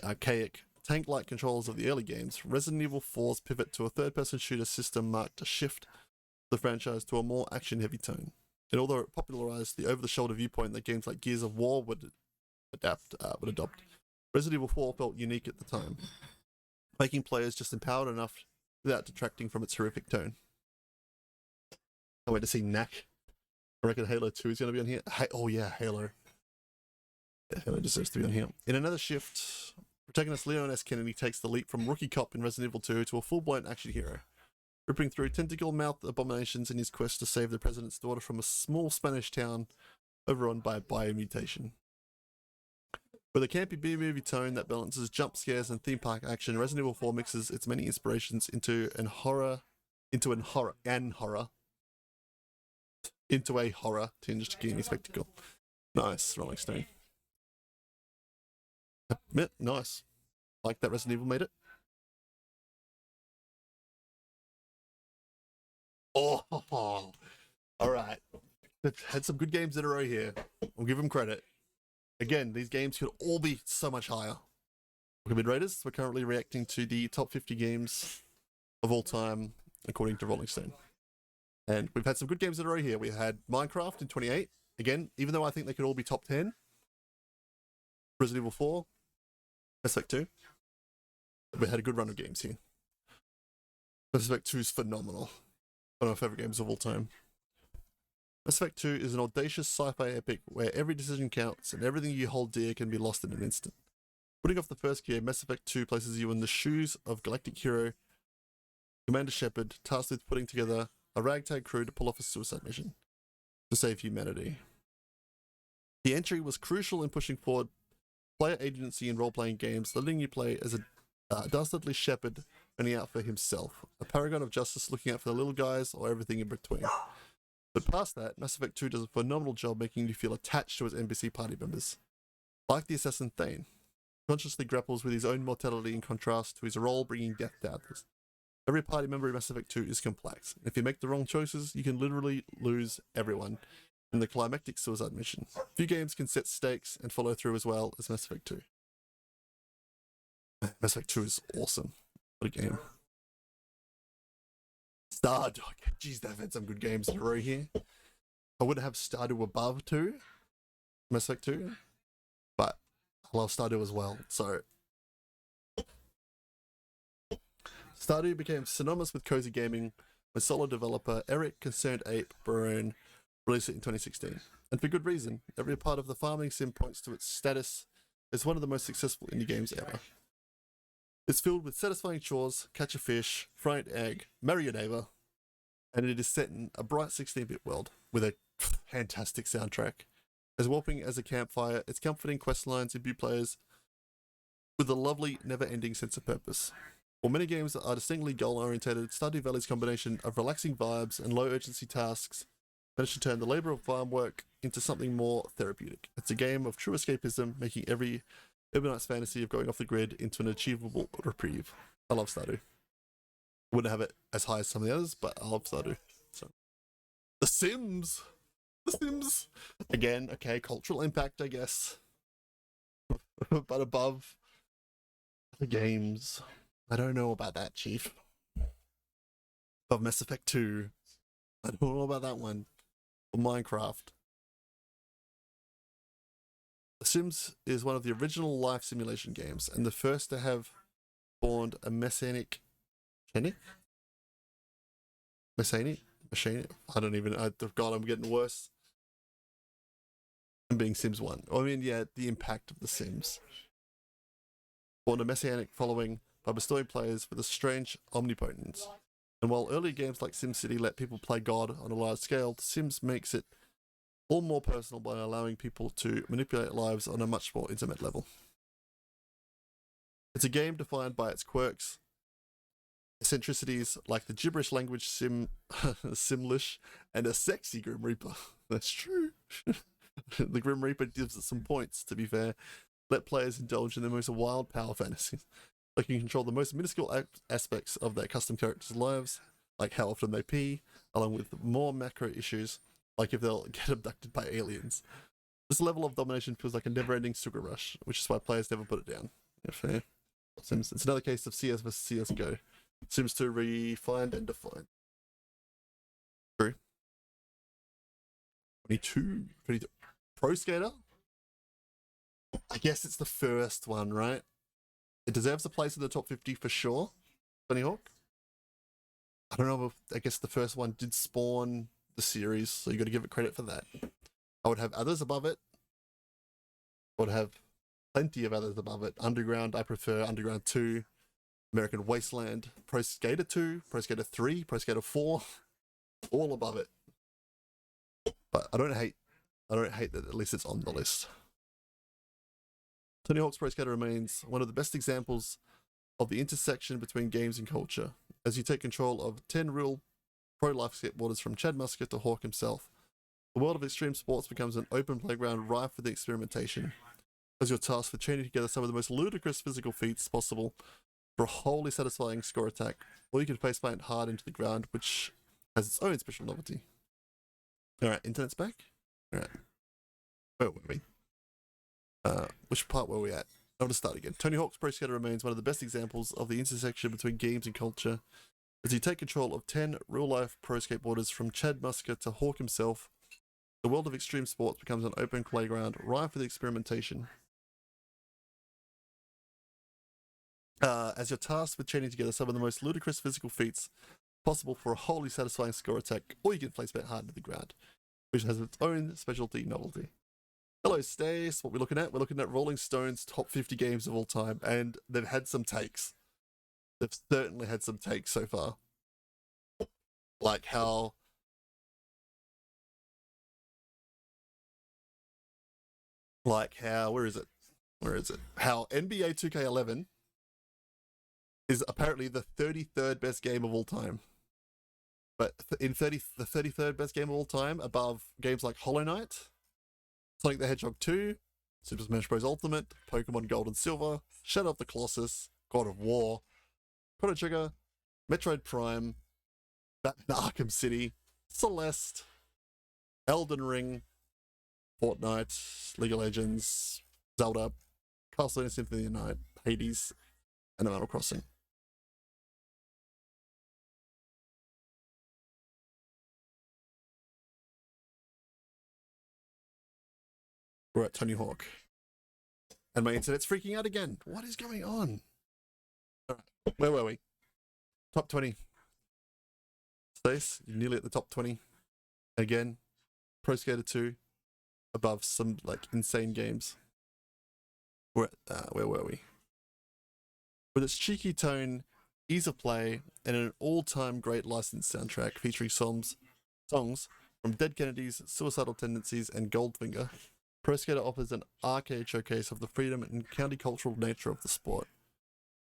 archaic, tank-like controls of the early games, Resident Evil 4's pivot to a third-person shooter system marked a shift of the franchise to a more action-heavy tone. And although it popularized the over-the-shoulder viewpoint that games like Gears of War would adopt, Resident Evil 4 felt unique at the time, making players just empowered enough without detracting from its horrific tone. I went to see Knack. I reckon Halo 2 is going to be on here. Oh yeah, Halo. Yeah, Halo deserves to be on here. In another shift, protagonist Leon S. Kennedy takes the leap from rookie cop in Resident Evil 2 to a full-blown action hero, ripping through tentacle-mouthed abominations in his quest to save the president's daughter from a small Spanish town overrun by a biomutation. With a campy B-movie tone that balances jump scares and theme park action, Resident Evil 4 mixes its many inspirations into a horror tinged gaming spectacle. Nice, Rolling Stone. Yeah, nice. Like that Resident Evil made it. Oh, all right. They've had some good games in a row here. We'll give them credit. Again, these games could all be so much higher. Welcome in, Raiders. We're currently reacting to the top 50 games of all time, according to Rolling Stone. And we've had some good games in a row here. We had Minecraft in 28. Again, even though I think they could all be top 10. Resident Evil 4. Mass Effect 2. We had a good run of games here. Mass Effect 2 is phenomenal. One of my favorite games of all time. Mass Effect 2 is an audacious sci-fi epic where every decision counts and everything you hold dear can be lost in an instant. Putting off the first gear, Mass Effect 2 places you in the shoes of galactic hero Commander Shepard, tasked with putting together a ragtag crew to pull off a suicide mission to save humanity. The entry was crucial in pushing forward player agency in role-playing games, letting you play as a dastardly Shepard only out for himself, a paragon of justice looking out for the little guys or everything in between. But past that, Mass Effect 2 does a phenomenal job making you feel attached to its NPC party members. Like the assassin Thane, consciously grapples with his own mortality in contrast to his role bringing death to others. Every party member in Mass Effect 2 is complex. If you make the wrong choices, you can literally lose everyone in the climactic suicide mission. Few games can set stakes and follow through as well as Mass Effect 2. Mass Effect 2 is awesome. What a game. Stardew. Jeez, they've had some good games in a row here. I wouldn't have Stardew above 2, Mass Effect 2, but I love Stardew as well, so... Stardew became synonymous with cozy gaming when solo developer Eric Concerned Ape Barone released it in 2016. And for good reason. Every part of the farming sim points to its status as one of the most successful indie games ever. It's filled with satisfying chores, catch a fish, fry an egg, marry a neighbor, and it is set in a bright 16-bit world with a fantastic soundtrack. As warping as a campfire, its comforting quest lines imbue players with a lovely, never-ending sense of purpose. While many games are distinctly goal-orientated, Stardew Valley's combination of relaxing vibes and low-urgency tasks managed to turn the labour of farm work into something more therapeutic. It's a game of true escapism, making every urbanite's fantasy of going off the grid into an achievable reprieve. I love Stardew. Wouldn't have it as high as some of the others, but I love Stardew. So, The Sims! The Sims! Again, okay, cultural impact, I guess. But above the games... I don't know about that, Chief. Of Mass Effect 2. I don't know about that one. Or Minecraft. The Sims is one of the original life simulation games, and the first to have spawned a messianic Messianic? I don't even. God, I'm getting worse. I'm being Sims 1. I mean, yeah, the impact of The Sims. Spawned a messianic following by bestowing players with a strange omnipotence. And while earlier games like SimCity let people play God on a large scale, The Sims makes it all more personal by allowing people to manipulate lives on a much more intimate level. It's a game defined by its quirks, eccentricities like the gibberish language Simlish, and a sexy Grim Reaper. That's true. The Grim Reaper gives it some points, to be fair. Let players indulge in the most wild power fantasies. They can control the most minuscule aspects of their custom characters' lives, like how often they pee, along with more macro issues, like if they'll get abducted by aliens. This level of domination feels like a never-ending sugar rush, which is why players never put it down. Yeah, fair. Sims. It's another case of CS vs CSGO. Sims 2 refined and defined. True. 22. Pro Skater? I guess it's the first one, right? It deserves a place in the top 50 for sure. Tony Hawk? I don't know if, I guess the first one did spawn the series, so you got to give it credit for that. I would have others above it. I would have plenty of others above it. Underground, I prefer Underground 2, American Wasteland, Pro Skater 2, Pro Skater 3, Pro Skater 4, all above it. But I don't hate that at least it's on the list. Tony Hawk's Pro Skater remains one of the best examples of the intersection between games and culture, as you take control of 10 real pro-life skateboarders from Chad Muska to Hawk himself. The world of extreme sports becomes an open playground rife with experimentation, as you're tasked with chaining together some of the most ludicrous physical feats possible for a wholly satisfying score attack, or you can faceplant hard into the ground, which has its own special novelty. Alright, internet's back? Alright. Where were we? Which part were we at? I'll just start again. Tony Hawk's Pro Skater remains one of the best examples of the intersection between games and culture, as you take control of 10 real-life pro skateboarders from Chad Muska to Hawk himself. The world of extreme sports becomes an open playground rife with experimentation. As you're tasked with chaining together some of the most ludicrous physical feats possible for a wholly satisfying score attack, or you can place bet hard to the ground, which has its own specialty novelty. Hello, Stace. What we're looking at? We're looking at Rolling Stone's top 50 games of all time, and they've had some takes. They've certainly had some takes so far. Like how where is it? How NBA 2K11 is apparently the 33rd best game of all time. But the 33rd best game of all time, above games like Hollow Knight, Sonic the Hedgehog 2, Super Smash Bros. Ultimate, Pokemon Gold and Silver, Shadow of the Colossus, God of War, Chrono Trigger, Metroid Prime, Batman Arkham City, Celeste, Elden Ring, Fortnite, League of Legends, Zelda, Castlevania Symphony of the Night, Hades, and Animal Crossing. We're at Tony Hawk. And my internet's freaking out again. What is going on? All right, where were we? Top 20. Stace, you're nearly at the top 20. Again, Pro Skater 2, above some like insane games. Where were we? With its cheeky tone, ease of play, and an all-time great licensed soundtrack featuring songs from Dead Kennedys, Suicidal Tendencies, and Goldfinger, Pro Skater offers an arcade showcase of the freedom and countercultural nature of the sport.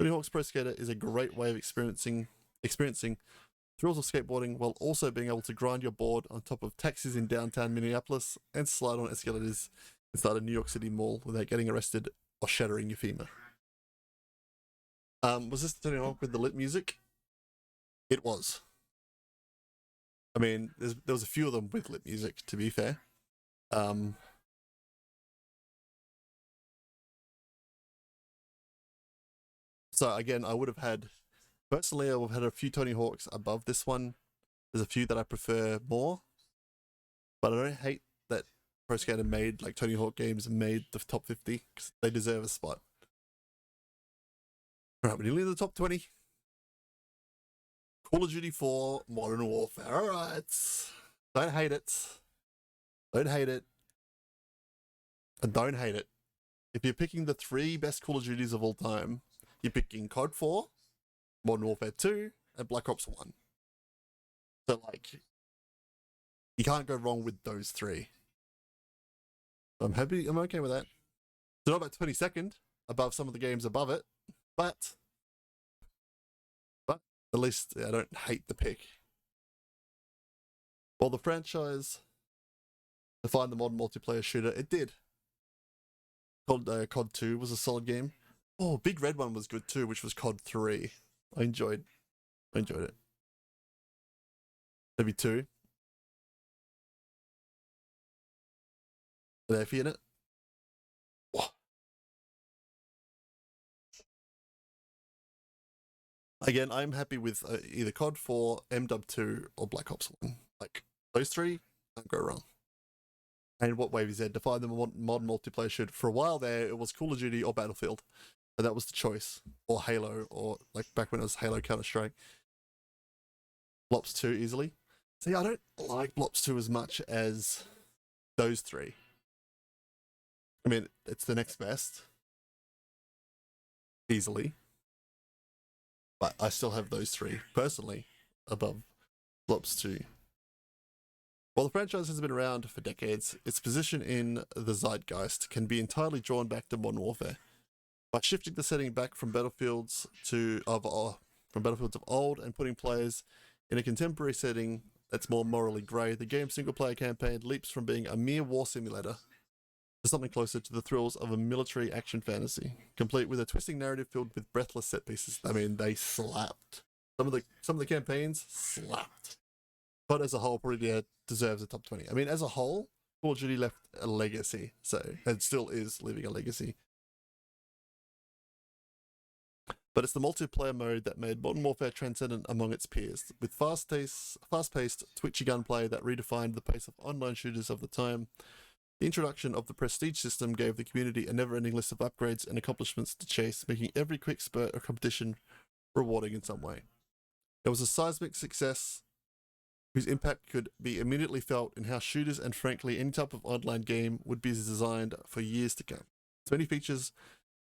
Tony Hawk's Pro Skater is a great way of experiencing thrills of skateboarding while also being able to grind your board on top of taxis in downtown Minneapolis and slide on escalators inside a New York City mall without getting arrested or shattering your femur. Was this Tony Hawk with the lit music? It was. I mean, there was a few of them with lit music, to be fair. So again, I would have had a few Tony Hawks above this one. There's a few that I prefer more, but I don't hate that Pro Skater made, like Tony Hawk games made the top 50, because they deserve a spot. Alright, we're nearly in the top 20. Call of Duty 4 Modern Warfare. Alright. Don't hate it. Don't hate it. And don't hate it. If you're picking the 3 best Call of Duties of all time, you're picking COD 4, Modern Warfare 2, and Black Ops 1. So, like, you can't go wrong with those 3. I'm happy, I'm okay with that. So not about 22nd, above some of the games above it, but at least I don't hate the pick. While the franchise defined the modern multiplayer shooter, it did. COD 2 was a solid game. Oh, Big Red one was good too, which was COD 3. I enjoyed it. Maybe 2. An Effie in it. Whoa. Again, I'm happy with either COD 4, MW 2, or Black Ops 1. Like, those 3, don't go wrong. And what WavyZ defined the modern multiplayer shooter. For a while there, it was Call of Duty or Battlefield. And that was the choice. Or Halo, or like back when it was Halo Counter-Strike. Blops 2 easily. See, I don't like Blops 2 as much as those 3. I mean, it's the next best. Easily. But I still have those 3, personally, above Blops 2. While the franchise has been around for decades, its position in the zeitgeist can be entirely drawn back to Modern Warfare. By shifting the setting back from battlefields of old and putting players in a contemporary setting that's more morally grey, the game's single-player campaign leaps from being a mere war simulator to something closer to the thrills of a military action fantasy, complete with a twisting narrative filled with breathless set pieces. I mean, they slapped. Some of the campaigns slapped. But as a whole, probably deserves a top 20. I mean, as a whole, Call of Duty left a legacy, so it still is leaving a legacy. But it's the multiplayer mode that made Modern Warfare transcendent among its peers, with fast-paced, twitchy gunplay that redefined the pace of online shooters of the time. The introduction of the Prestige system gave the community a never-ending list of upgrades and accomplishments to chase, making every quick spurt or competition rewarding in some way. It was a seismic success whose impact could be immediately felt in how shooters and frankly any type of online game would be designed for years to come. So many features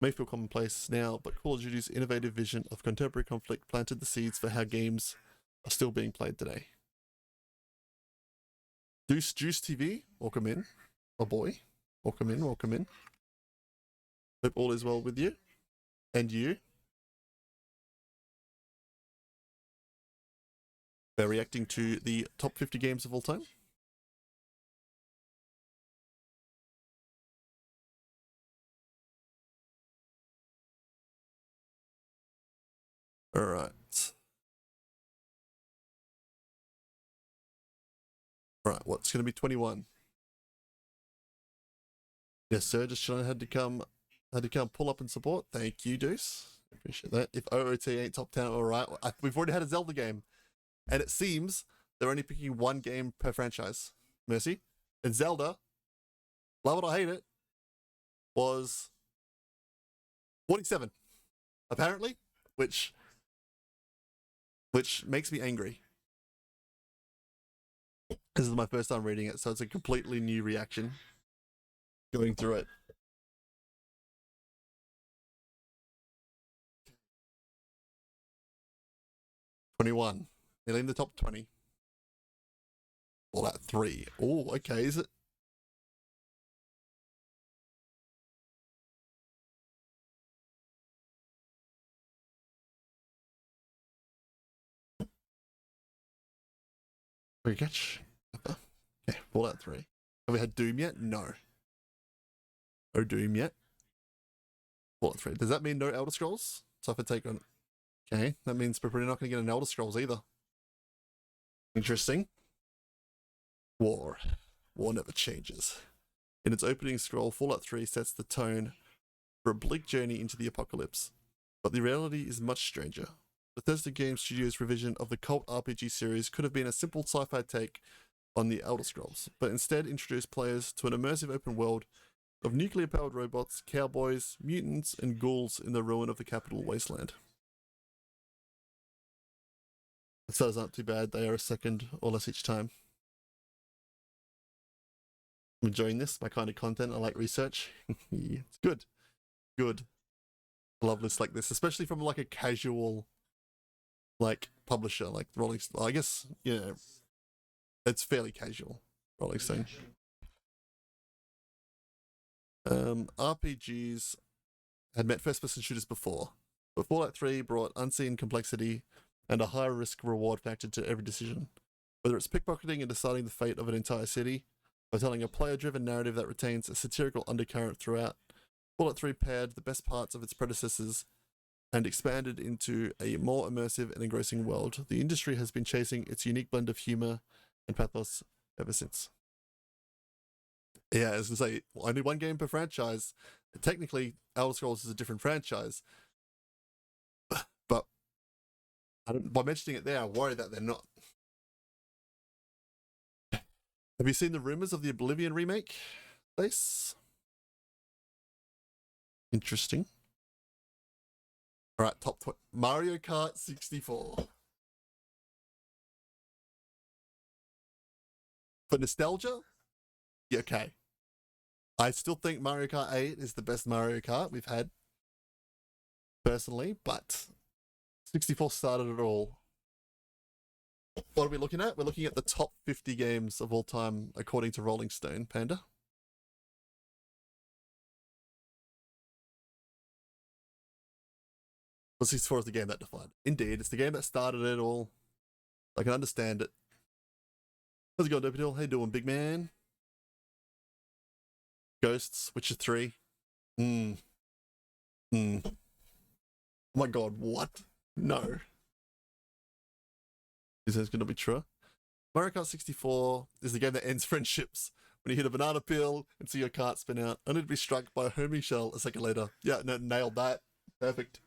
may feel commonplace now, but Call of Duty's innovative vision of contemporary conflict planted the seeds for how games are still being played today. Juice TV, welcome in. Oh boy, welcome in. Hope all is well with you. And you. We're reacting to the top 50 games of all time. All right. All right, what's going to be 21? Yes, sir. Just Sean had to come pull up and support. Thank you, Deuce. Appreciate that. If OOT ain't top 10, all right. We've already had a Zelda game. And it seems they're only picking 1 game per franchise. Mercy. And Zelda, love it or hate it, was 47, apparently, which makes me angry. This is my first time reading it, so it's a completely new reaction going through it. $21. Nearly in the top 20. Well, that 3. Oh, okay, is it? We catch. Okay, Fallout 3. Have we had Doom yet? No. No Doom yet. Fallout 3. Does that mean no Elder Scrolls? So if I take on... Okay, that means we're probably not going to get an Elder Scrolls either. Interesting. War. War never changes. In its opening scroll, Fallout 3 sets the tone for a bleak journey into the apocalypse. But the reality is much stranger. Bethesda Game Studios' revision of the cult RPG series could have been a simple sci-fi take on the Elder Scrolls, but instead introduced players to an immersive open world of nuclear-powered robots, cowboys, mutants, and ghouls in the ruin of the capital wasteland. So it's not too bad. They are a second or less each time. I'm enjoying this, my kind of content. I like research. Yeah, it's good. Good. I love lists like this, especially from like a casual like publisher like Rolling Stone. I guess, you know, it's fairly casual, Rolling Stone. RPGs had met first-person shooters before, but Fallout 3 brought unseen complexity and a high risk-reward factor to every decision. Whether it's pickpocketing and deciding the fate of an entire city, or telling a player-driven narrative that retains a satirical undercurrent throughout, Fallout 3 paired the best parts of its predecessors and expanded into a more immersive and engrossing world. The industry has been chasing its unique blend of humor and pathos ever since. Yeah, I was gonna say, only one game per franchise. Technically, Elder Scrolls is a different franchise, but by mentioning it there, I worry that they're not. Have you seen the rumors of the Oblivion remake? Place? Interesting. All right, top 20. Mario Kart 64. For nostalgia? Yeah, okay. I still think Mario Kart 8 is the best Mario Kart we've had, personally, but 64 started it all. What are we looking at? We're looking at the top 50 games of all time, according to Rolling Stone, Panda. Well, 64 is the game that defined. Indeed, it's the game that started it all. I can understand it. How's it going, Dopitil? How you doing, big man? Ghosts, Witcher 3. Oh my god, what? No. Is this going to be true? Mario Kart 64 is the game that ends friendships when you hit a banana peel and see your cart spin out, only to be struck by a homing shell a second later. Yeah, no, nailed that. Perfect.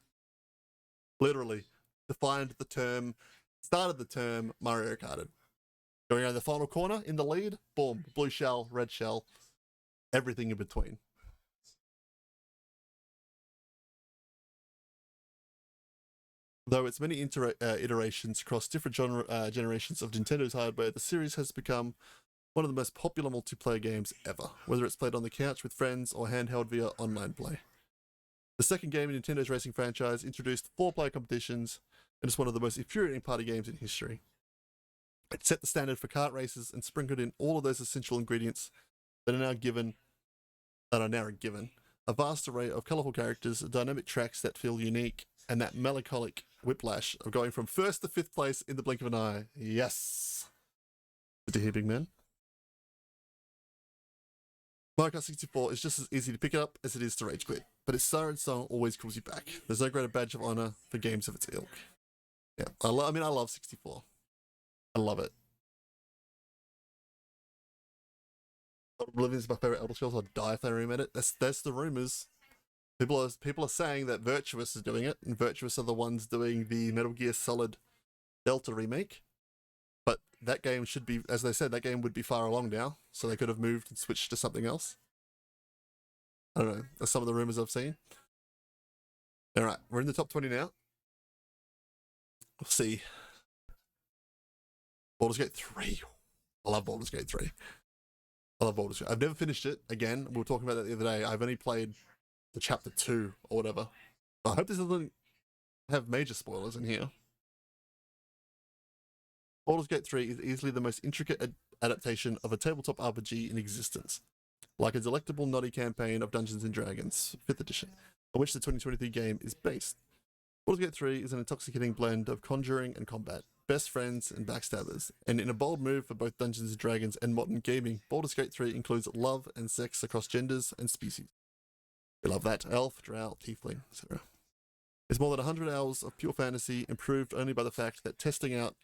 Literally defined the term, started the term Mario Karted. Going around the final corner in the lead, boom, blue shell, red shell, everything in between. Though its many iterations across different generations of Nintendo's hardware, the series has become one of the most popular multiplayer games ever, whether it's played on the couch with friends or handheld via online play. The second game in Nintendo's racing franchise introduced 4-player competitions and is one of the most infuriating party games in history. It set the standard for kart races and sprinkled in all of those essential ingredients that are now given. A vast array of colourful characters, dynamic tracks that feel unique, and that melancholic whiplash of going from first to fifth place in the blink of an eye. Yes. Good to hear, big man. Mario Kart 64 is just as easy to pick up as it is to rage quit, but its siren song always calls you back. There's no greater badge of honor for games of its ilk. Yeah, I love 64. I love it. Oblivion is my favorite Elder Scrolls. I'd die if they remade it. That's the rumors. People are saying that Virtuous is doing it, and Virtuous are the ones doing the Metal Gear Solid Delta remake. But that game should be, as they said, that game would be far along now, so they could have moved and switched to something else. I don't know. That's some of the rumors I've seen. All right, we're in the top 20 now. We'll see. Baldur's Gate 3. I love Baldur's Gate 3. I love Baldur's Gate. I've never finished it. Again, we were talking about that the other day. I've only played the chapter 2 or whatever. I hope this doesn't have major spoilers in here. Baldur's Gate 3 is easily the most intricate adaptation of a tabletop RPG in existence. Like a delectable naughty campaign of Dungeons & Dragons, 5th edition, on which the 2023 game is based. Baldur's Gate 3 is an intoxicating blend of conjuring and combat, best friends and backstabbers, and in a bold move for both Dungeons & Dragons and modern gaming, Baldur's Gate 3 includes love and sex across genders and species. We love that. Elf, drow, tiefling, etc. It's more than 100 hours of pure fantasy, improved only by the fact that testing out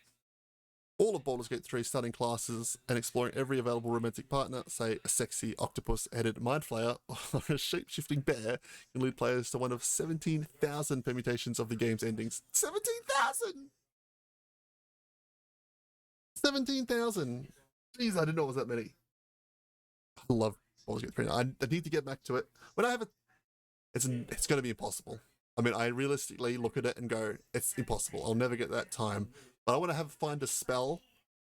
all of Baldur's Gate 3 starting classes and exploring every available romantic partner, say a sexy octopus-headed mind flayer or a shape-shifting bear, can lead players to one of 17,000 permutations of the game's endings. 17,000! 17,000! Jeez, I didn't know it was that many. I love Baldur's Gate 3. I need to get back to it. When I have it, it's going to be impossible. I mean, I realistically look at it and go, it's impossible. I'll never get that time. I want to find a spell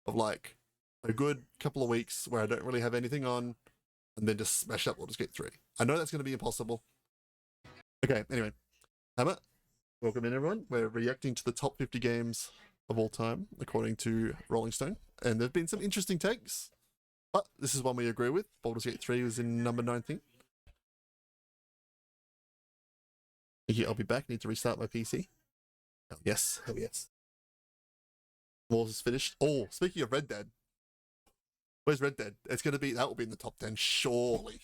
of like a good couple of weeks where I don't really have anything on, and then just smash up Baldur's Gate 3. I know that's going to be impossible. Okay, anyway. Hammer, welcome in everyone. We're reacting to the top 50 games of all time, according to Rolling Stone. And there have been some interesting takes, but this is one we agree with. Baldur's Gate 3 was in number 19. Yeah, I'll be back. Need to restart my PC. Oh, yes. Oh, yes. Wars is finished. Oh, speaking of Red Dead. Where's Red Dead? It's going to be, that will be in the top 10, surely.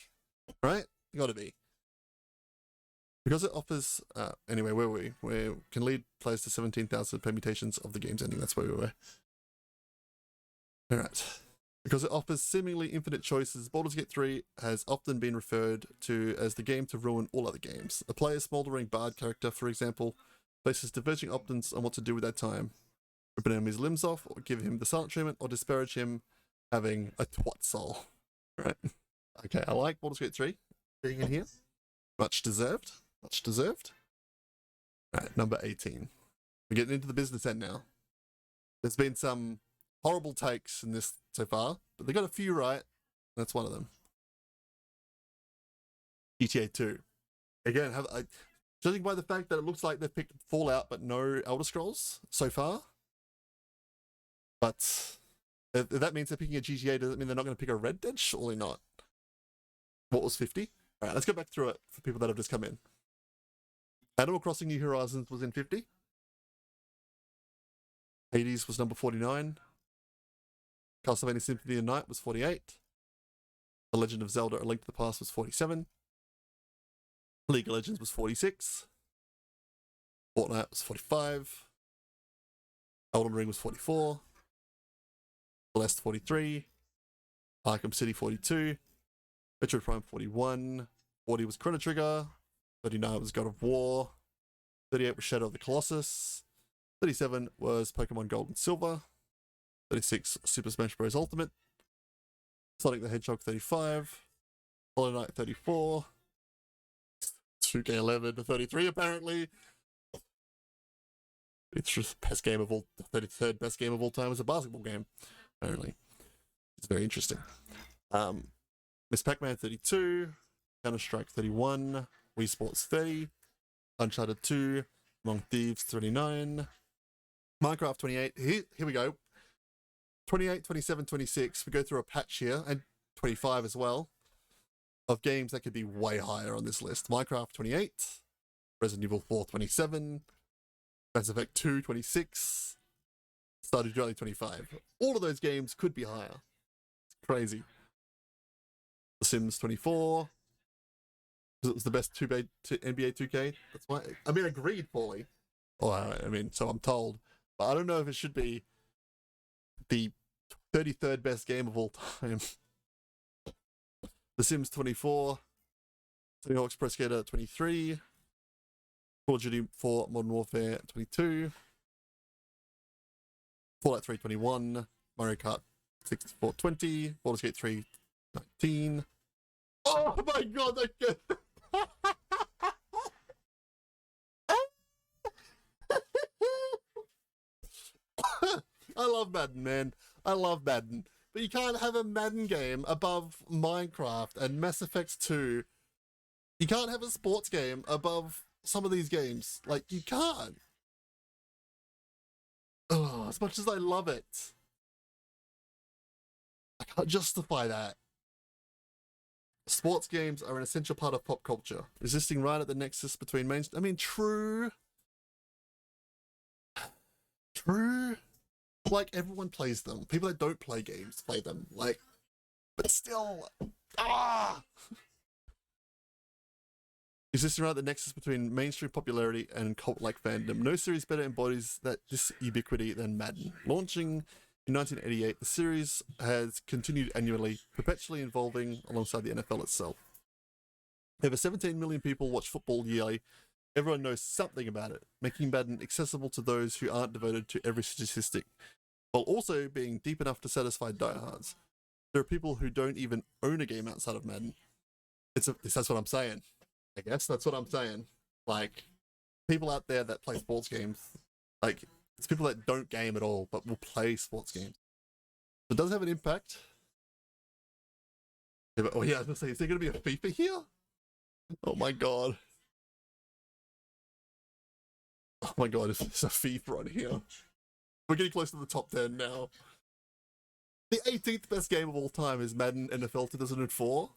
Right? Gotta be. Because it offers, anyway, where were we? We can lead players to 17,000 permutations of the game's ending. That's where we were. Alright. Because it offers seemingly infinite choices, Baldur's Gate 3 has often been referred to as the game to ruin all other games. A player's smoldering bard character, for example, faces diverging options on what to do with that time. Rip an enemy's limbs off, or give him the silent treatment, or disparage him having a twat soul. Right? Okay, I like Baldur's Gate 3 being in here. Much deserved. Much deserved. Right, number 18. We're getting into the business end now. There's been some horrible takes in this so far, but they got a few right. That's one of them. GTA 2. Again, judging by the fact that it looks like they've picked Fallout but no Elder Scrolls so far. But if that means they're picking a GTA, does it mean they're not going to pick a Red Dead? Surely not. What was 50? All right, let's go back through it for people that have just come in. Animal Crossing New Horizons was in 50. Hades was number 49. Castlevania Symphony of the Night was 48. The Legend of Zelda: A Link to the Past was 47. League of Legends was 46. Fortnite was 45. Elden Ring was 44. Celeste 43. Arkham City 42. Metroid Prime 41. 40 was Chrono Trigger. 39 was God of War. 38 was Shadow of the Colossus. 37 was Pokemon Gold and Silver. 36 Super Smash Bros. Ultimate. Sonic the Hedgehog 35. Hollow Knight 34. 2K11 to 33 apparently. It's just best game of all, the 33rd best game of all time is a basketball game, apparently. It's very interesting. Miss Pac-Man 32. Counter-Strike 31. Wii Sports 30, Uncharted 2, Among Thieves 39, Minecraft 28, here we go, 28, 27, 26, we go through a patch here, and 25 as well, of games that could be way higher on this list. Minecraft 28, Resident Evil 4 27, Mass Effect 2 26, Stardew Valley 25. All of those games could be higher. It's crazy. The Sims 24, because it was the best NBA 2K. That's why. I mean, agreed, Paulie. Oh, I mean, so I'm told. But I don't know if it should be the 33rd best game of all time. The Sims 24. Tony Hawk's Pro Skater 23. Call of Duty 4 Modern Warfare 22. Fallout 3 21. Mario Kart 64 20. Baldur's Gate 3 19. Oh my god, that good. I love Madden, man. I love Madden. But you can't have a Madden game above Minecraft and Mass Effect 2. You can't have a sports game above some of these games. Like, you can't. Oh, as much as I love it, I can't justify that. Sports games are an essential part of pop culture, existing right at the nexus between mainstream. I mean, true. Like, everyone plays them. People that don't play games play them. Like, but still, existing right at the nexus between mainstream popularity and cult-like fandom. No series better embodies this ubiquity than Madden. Launching in 1988, the series has continued annually, perpetually evolving alongside the NFL itself. Over 17 million people watch football yearly. Everyone knows something about it, making Madden accessible to those who aren't devoted to every statistic, while also being deep enough to satisfy diehards. There are people who don't even own a game outside of Madden. That's what I'm saying. I guess that's what I'm saying. Like, people out there that play sports games, like, It's people that don't game at all, but will play sports games. It does have an impact. Yeah, but, oh yeah, I was gonna say, is there gonna be a FIFA here? Oh my god. Oh my god, there's a FIFA on here. We're getting close to the top 10 now. The 18th best game of all time is Madden NFL 2004.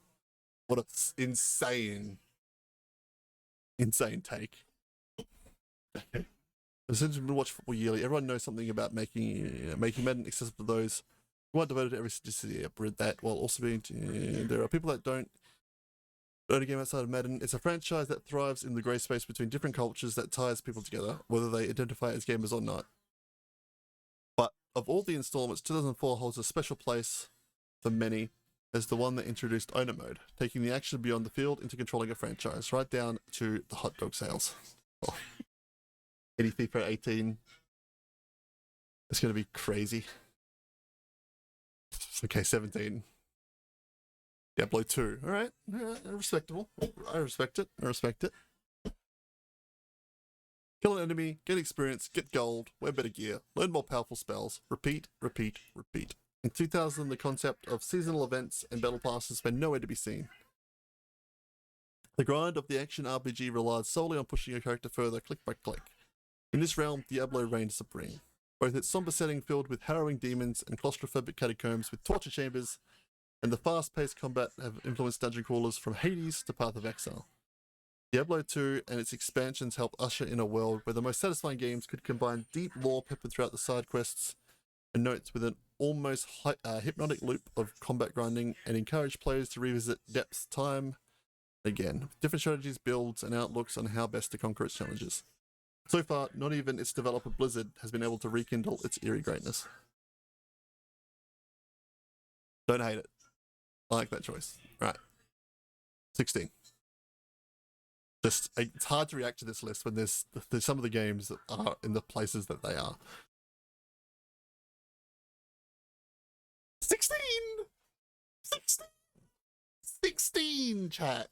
What an insane take. Okay. Since we've been watching football yearly, everyone knows something about making Madden accessible to those who aren't devoted to every statistic. I've read that while also being... there are people that don't own a game outside of Madden. It's a franchise that thrives in the grey space between different cultures that ties people together, whether they identify as gamers or not. But of all the installments, 2004 holds a special place for many as the one that introduced owner mode, taking the action beyond the field into controlling a franchise, right down to the hot dog sales. Oh. Any FIFA 18. It's going to be crazy. Okay, 17. Diablo 2. All right. Respectable. I respect it. Kill an enemy, get experience, get gold, wear better gear, learn more powerful spells, repeat. In 2000, the concept of seasonal events and battle passes were nowhere to be seen. The grind of the action RPG relied solely on pushing a character further click by click. In this realm, Diablo reigned supreme. Both its somber setting filled with harrowing demons and claustrophobic catacombs with torture chambers, and the fast-paced combat have influenced dungeon crawlers from Hades to Path of Exile. Diablo 2 and its expansions helped usher in a world where the most satisfying games could combine deep lore peppered throughout the side quests and notes with an almost hypnotic loop of combat grinding, and encourage players to revisit depths time again, with different strategies, builds, and outlooks on how best to conquer its challenges. So far, not even its developer Blizzard has been able to rekindle its eerie greatness. Don't hate it. I like that choice. Right. 16. Just, it's hard to react to this list when there's some of the games that are in the places that they are. 16! 16! 16, chat!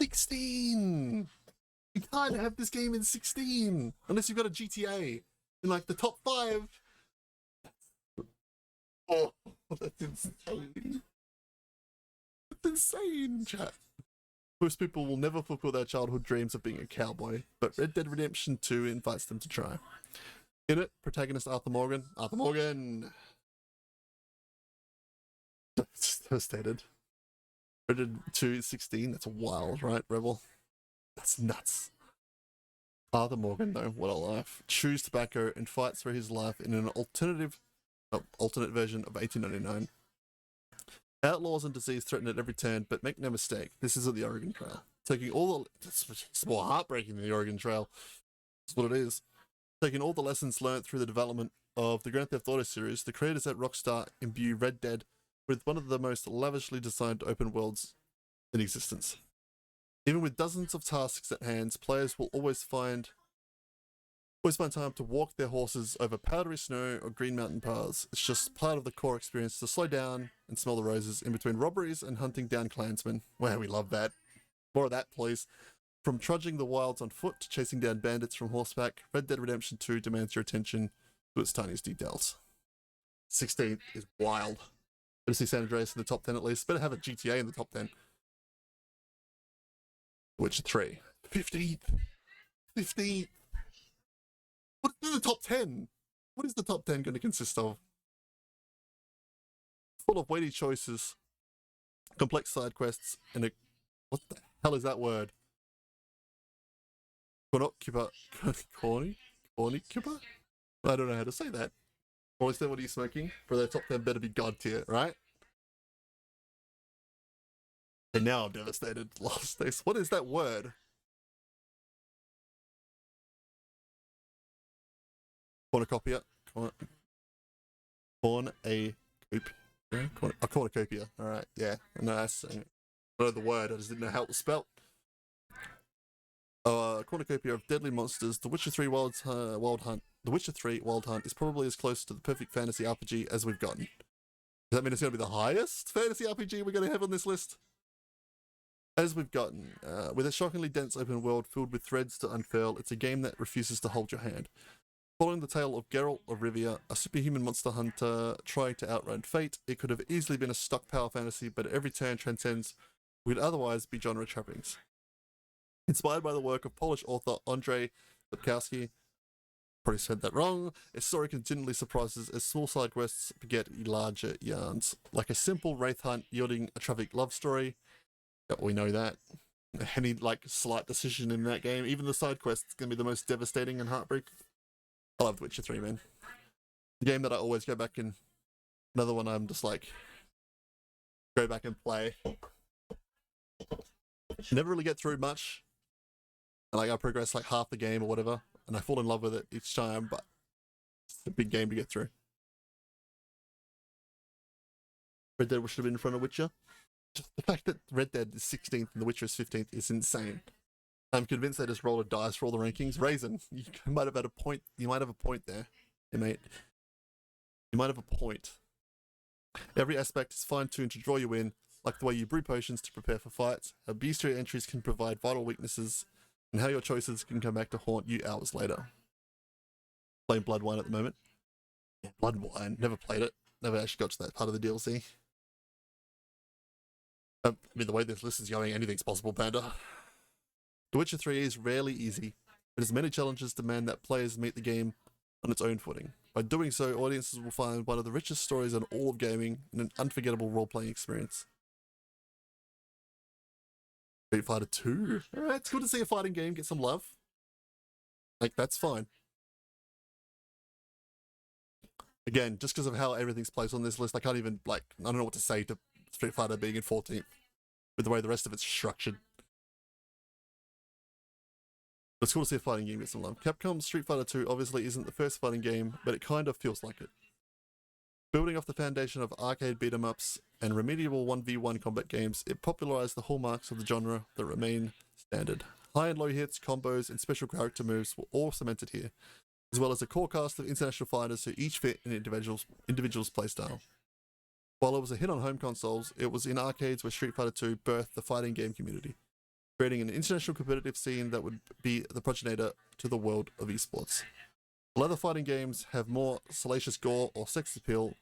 16! You can't have this game in 16 unless you've got a GTA in like the top 5. Oh, that's insane. That's insane, chat. Most people will never fulfill their childhood dreams of being a cowboy, but Red Dead Redemption 2 invites them to try. In it, protagonist Arthur Morgan! Devastated. Red Dead 2 16, that's wild, right, Rebel? That's nuts. Arthur Morgan, though, what a life. Chews tobacco and fights for his life in an alternate version of 1899. Outlaws and disease threaten at every turn, but make no mistake, this isn't the Oregon Trail. It's more heartbreaking than the Oregon Trail. That's what it is. Taking all the lessons learned through the development of the Grand Theft Auto series, the creators at Rockstar imbue Red Dead with one of the most lavishly designed open worlds in existence. Even with dozens of tasks at hand, players will always find time to walk their horses over powdery snow or green mountain paths. It's just part of the core experience to slow down and smell the roses in between robberies and hunting down clansmen. Wow, we love that. More of that, please. From trudging the wilds on foot to chasing down bandits from horseback, Red Dead Redemption 2 demands your attention to its tiniest details. 16th is wild. Better see San Andreas in the top 10 at least. Better have a GTA in the top 10. Witcher 3. 15th. 15th. What is the top 10? What is the top 10 going to consist of? Full of weighty choices, complex side quests, and a... What the hell is that word? Cornucopia? I don't know how to say that. Or is that what are you smoking? For their top 10 better be God tier, right? And now I'm devastated. Last days. What is that word? Cornucopia. Cornucopia. Alright, yeah. No, that's... I know the word, I just didn't know how it was spelled. Cornucopia of deadly monsters. The Witcher 3 Wild Hunt. The Witcher 3 Wild Hunt is probably as close to the perfect fantasy RPG as we've gotten. Does that mean it's going to be the highest fantasy RPG we're going to have on this list? As we've gotten. With a shockingly dense open world filled with threads to unfurl, it's a game that refuses to hold your hand. Following the tale of Geralt of Rivia, a superhuman monster hunter trying to outrun fate, it could have easily been a stock power fantasy, but every turn transcends what would otherwise be genre trappings. Inspired by the work of Polish author Andrzej Sapkowski, probably said that wrong, its story continually surprises as small side quests beget larger yarns. Like a simple wraith hunt yielding a traffic love story. Yeah, we know that. Any like slight decision in that game, even the side quest, is going to be the most devastating and heartbreaking. I love The Witcher 3, man. The game that I always go back and another one I'm just like go back and play. Never really get through much. And like I progress like half the game or whatever, and I fall in love with it each time, but it's a big game to get through. Red Dead should have been in front of Witcher. Just the fact that Red Dead is 16th and The Witcher is 15th is insane. I'm convinced they just rolled a dice for all the rankings. Raisin, you might have had a point. You might have a point there, hey, mate. You might have a point. Every aspect is fine-tuned to draw you in, like the way you brew potions to prepare for fights, how bestiary entries can provide vital weaknesses, and how your choices can come back to haunt you hours later. Playing Bloodwine at the moment. Yeah, Bloodwine. Never played it. Never actually got to that part of the DLC. I mean, the way this list is going, anything's possible, Panda. The Witcher 3 is rarely easy, but as many challenges demand that players meet the game on its own footing. By doing so, audiences will find one of the richest stories in all of gaming and an unforgettable role-playing experience. Street Fighter 2? Alright, it's good to see a fighting game get some love. Like, that's fine. Again, just because of how everything's placed on this list, I can't even, like, I don't know what to say to Street Fighter being in 14th with the way the rest of it's structured. But it's cool to see a fighting game get some love. Capcom's Street Fighter 2 obviously isn't the first fighting game, but it kind of feels like it. Building off the foundation of arcade beat-em-ups and remedial 1v1 combat games, it popularized the hallmarks of the genre that remain standard. High and low hits, combos, and special character moves were all cemented here, as well as a core cast of international fighters who each fit an individual's playstyle. While it was a hit on home consoles, it was in arcades where Street Fighter 2 birthed the fighting game community, creating an international competitive scene that would be the progenitor to the world of esports. While other fighting games have more salacious gore or sex appeal,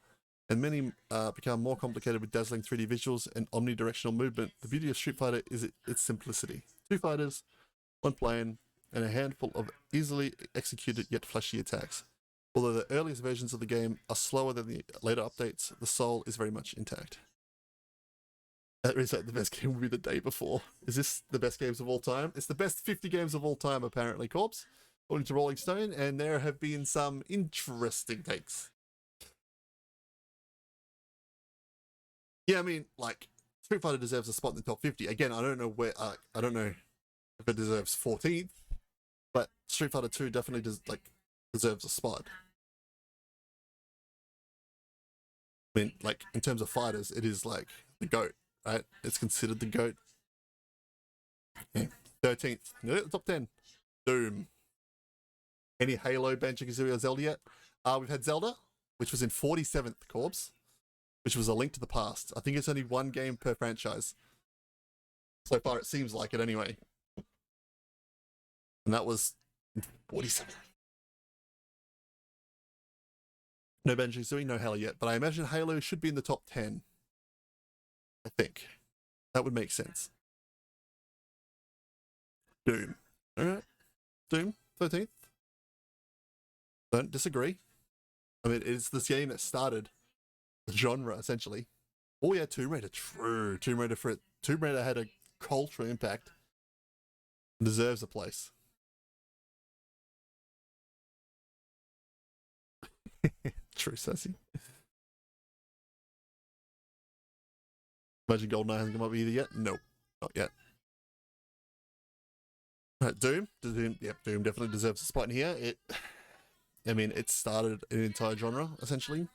and many become more complicated with dazzling 3D visuals and omnidirectional movement, the beauty of Street Fighter is its simplicity. 2 fighters, 1 plane, and a handful of easily executed yet flashy attacks. Although the earliest versions of the game are slower than the later updates, the soul is very much intact. Is that the best game would be the day before? Is this the best games of all time? It's the best 50 games of all time, apparently, Corpse, according to Rolling Stone, and there have been some interesting takes. Yeah, I mean, like, Street Fighter deserves a spot in the top 50. Again, I don't know where, I don't know if it deserves 14th, but Street Fighter 2 definitely deserves a spot. I mean, like, in terms of fighters, it is like the GOAT, right? It's considered the GOAT. Yeah. 13th, top 10. Doom. Any Halo, Banjo-Kazooie, or Zelda yet? We've had Zelda, which was in 47th, Corpse, which was A Link to the Past. I think it's only 1 game per franchise. So far, it seems like it anyway. And that was 47. No Banjo-Kazooie, no Halo yet, but I imagine Halo should be in the top 10. I think. That would make sense. Doom. Alright. Doom, 13th. Don't disagree. I mean, it's this game that started the genre, essentially. Oh yeah, Tomb Raider. True. Tomb Raider had a cultural impact. Deserves a place. True, Sassy. Imagine GoldenEye hasn't come up either yet? Nope, not yet. Doom? Yep, Doom definitely deserves a spot in here. It started an entire genre, essentially.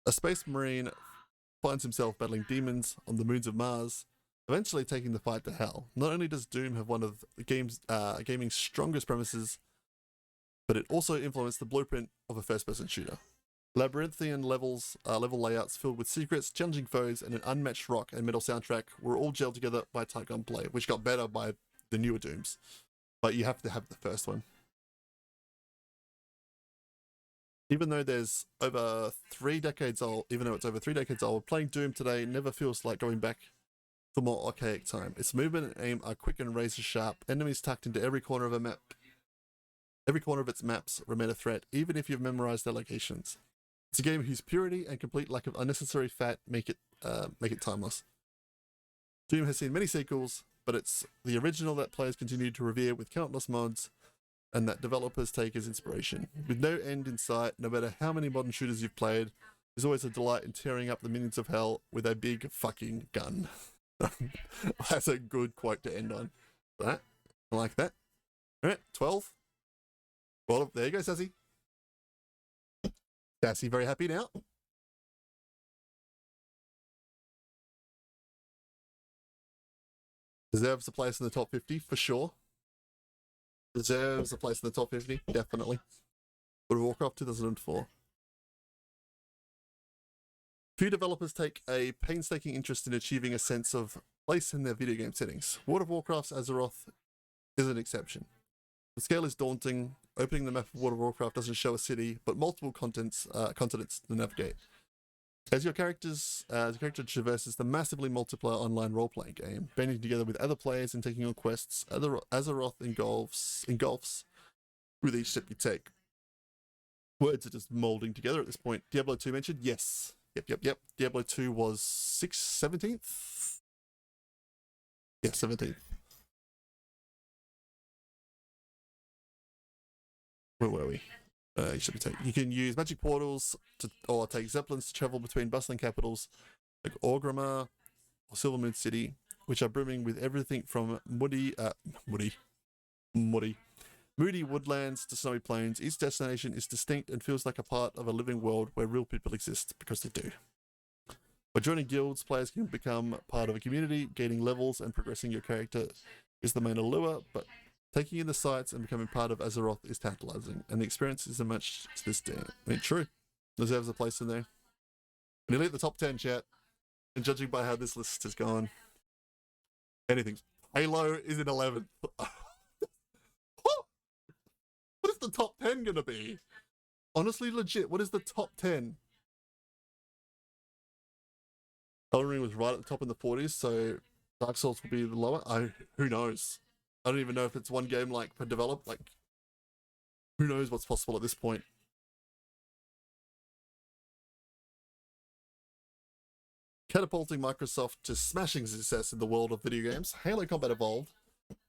A space marine finds himself battling demons on the moons of Mars, eventually taking the fight to hell. Not only does Doom have one of the gaming's strongest premises, but it also influenced the blueprint of a first-person shooter. Labyrinthian level layouts filled with secrets, challenging foes, and an unmatched rock and metal soundtrack were all gelled together by tight gunplay, which got better by the newer Dooms. But you have to have the first one. Even though there's over 3 decades old, even though it's over 3 decades old, playing Doom today never feels like going back to more archaic time. Its movement and aim are quick and razor sharp. Enemies tucked into every corner of a map. Every corner of its maps remain a threat, even if you've memorized their locations. It's a game whose purity and complete lack of unnecessary fat make it timeless. Doom has seen many sequels, but it's the original that players continue to revere with countless mods, and that developers take as inspiration. With no end in sight, no matter how many modern shooters you've played, there's always a delight in tearing up the minions of hell with a big fucking gun. That's a good quote to end on. That, I like that. Alright, 12. Well, there you go, Sassy. Sassy very happy now. Deserves a place in the top 50 for sure. Deserves a place in the top 50, definitely. World of Warcraft 2004. Few developers take a painstaking interest in achieving a sense of place in their video game settings. World of Warcraft's Azeroth is an exception. The scale is daunting. Opening the map of World of Warcraft doesn't show a city, but multiple continents to navigate. As your character traverses the massively multiplayer online role-playing game, banding together with other players and taking on quests, Azeroth engulfs with each step you take. Words are just molding together at this point. Diablo 2 mentioned? Yes. Yep. Diablo 2 was 17th? Yeah, 17th. Where were we? You can use magic portals or take zeppelins to travel between bustling capitals like Orgrimmar or Silvermoon City, which are brimming with everything from moody woodlands to snowy plains. Each destination is distinct and feels like a part of a living world where real people exist, because they do. By joining guilds, players can become part of a community. Gaining levels and progressing your character is the main allure, but taking in the sights and becoming part of Azeroth is tantalizing, and the experience isn't much to this day. I mean, true. Deserves a place in there. Nearly at the top 10, chat. And judging by how this list has gone, anything's. Halo is in 11th. What is the top 10 gonna be? Honestly, legit, what is the top 10? Elden Ring was right at the top in the 40s, so Dark Souls will be the lower. Who knows? I don't even know if it's one game like per develop. Like, who knows what's possible at this point? Catapulting Microsoft to smashing success in the world of video games, Halo Combat Evolved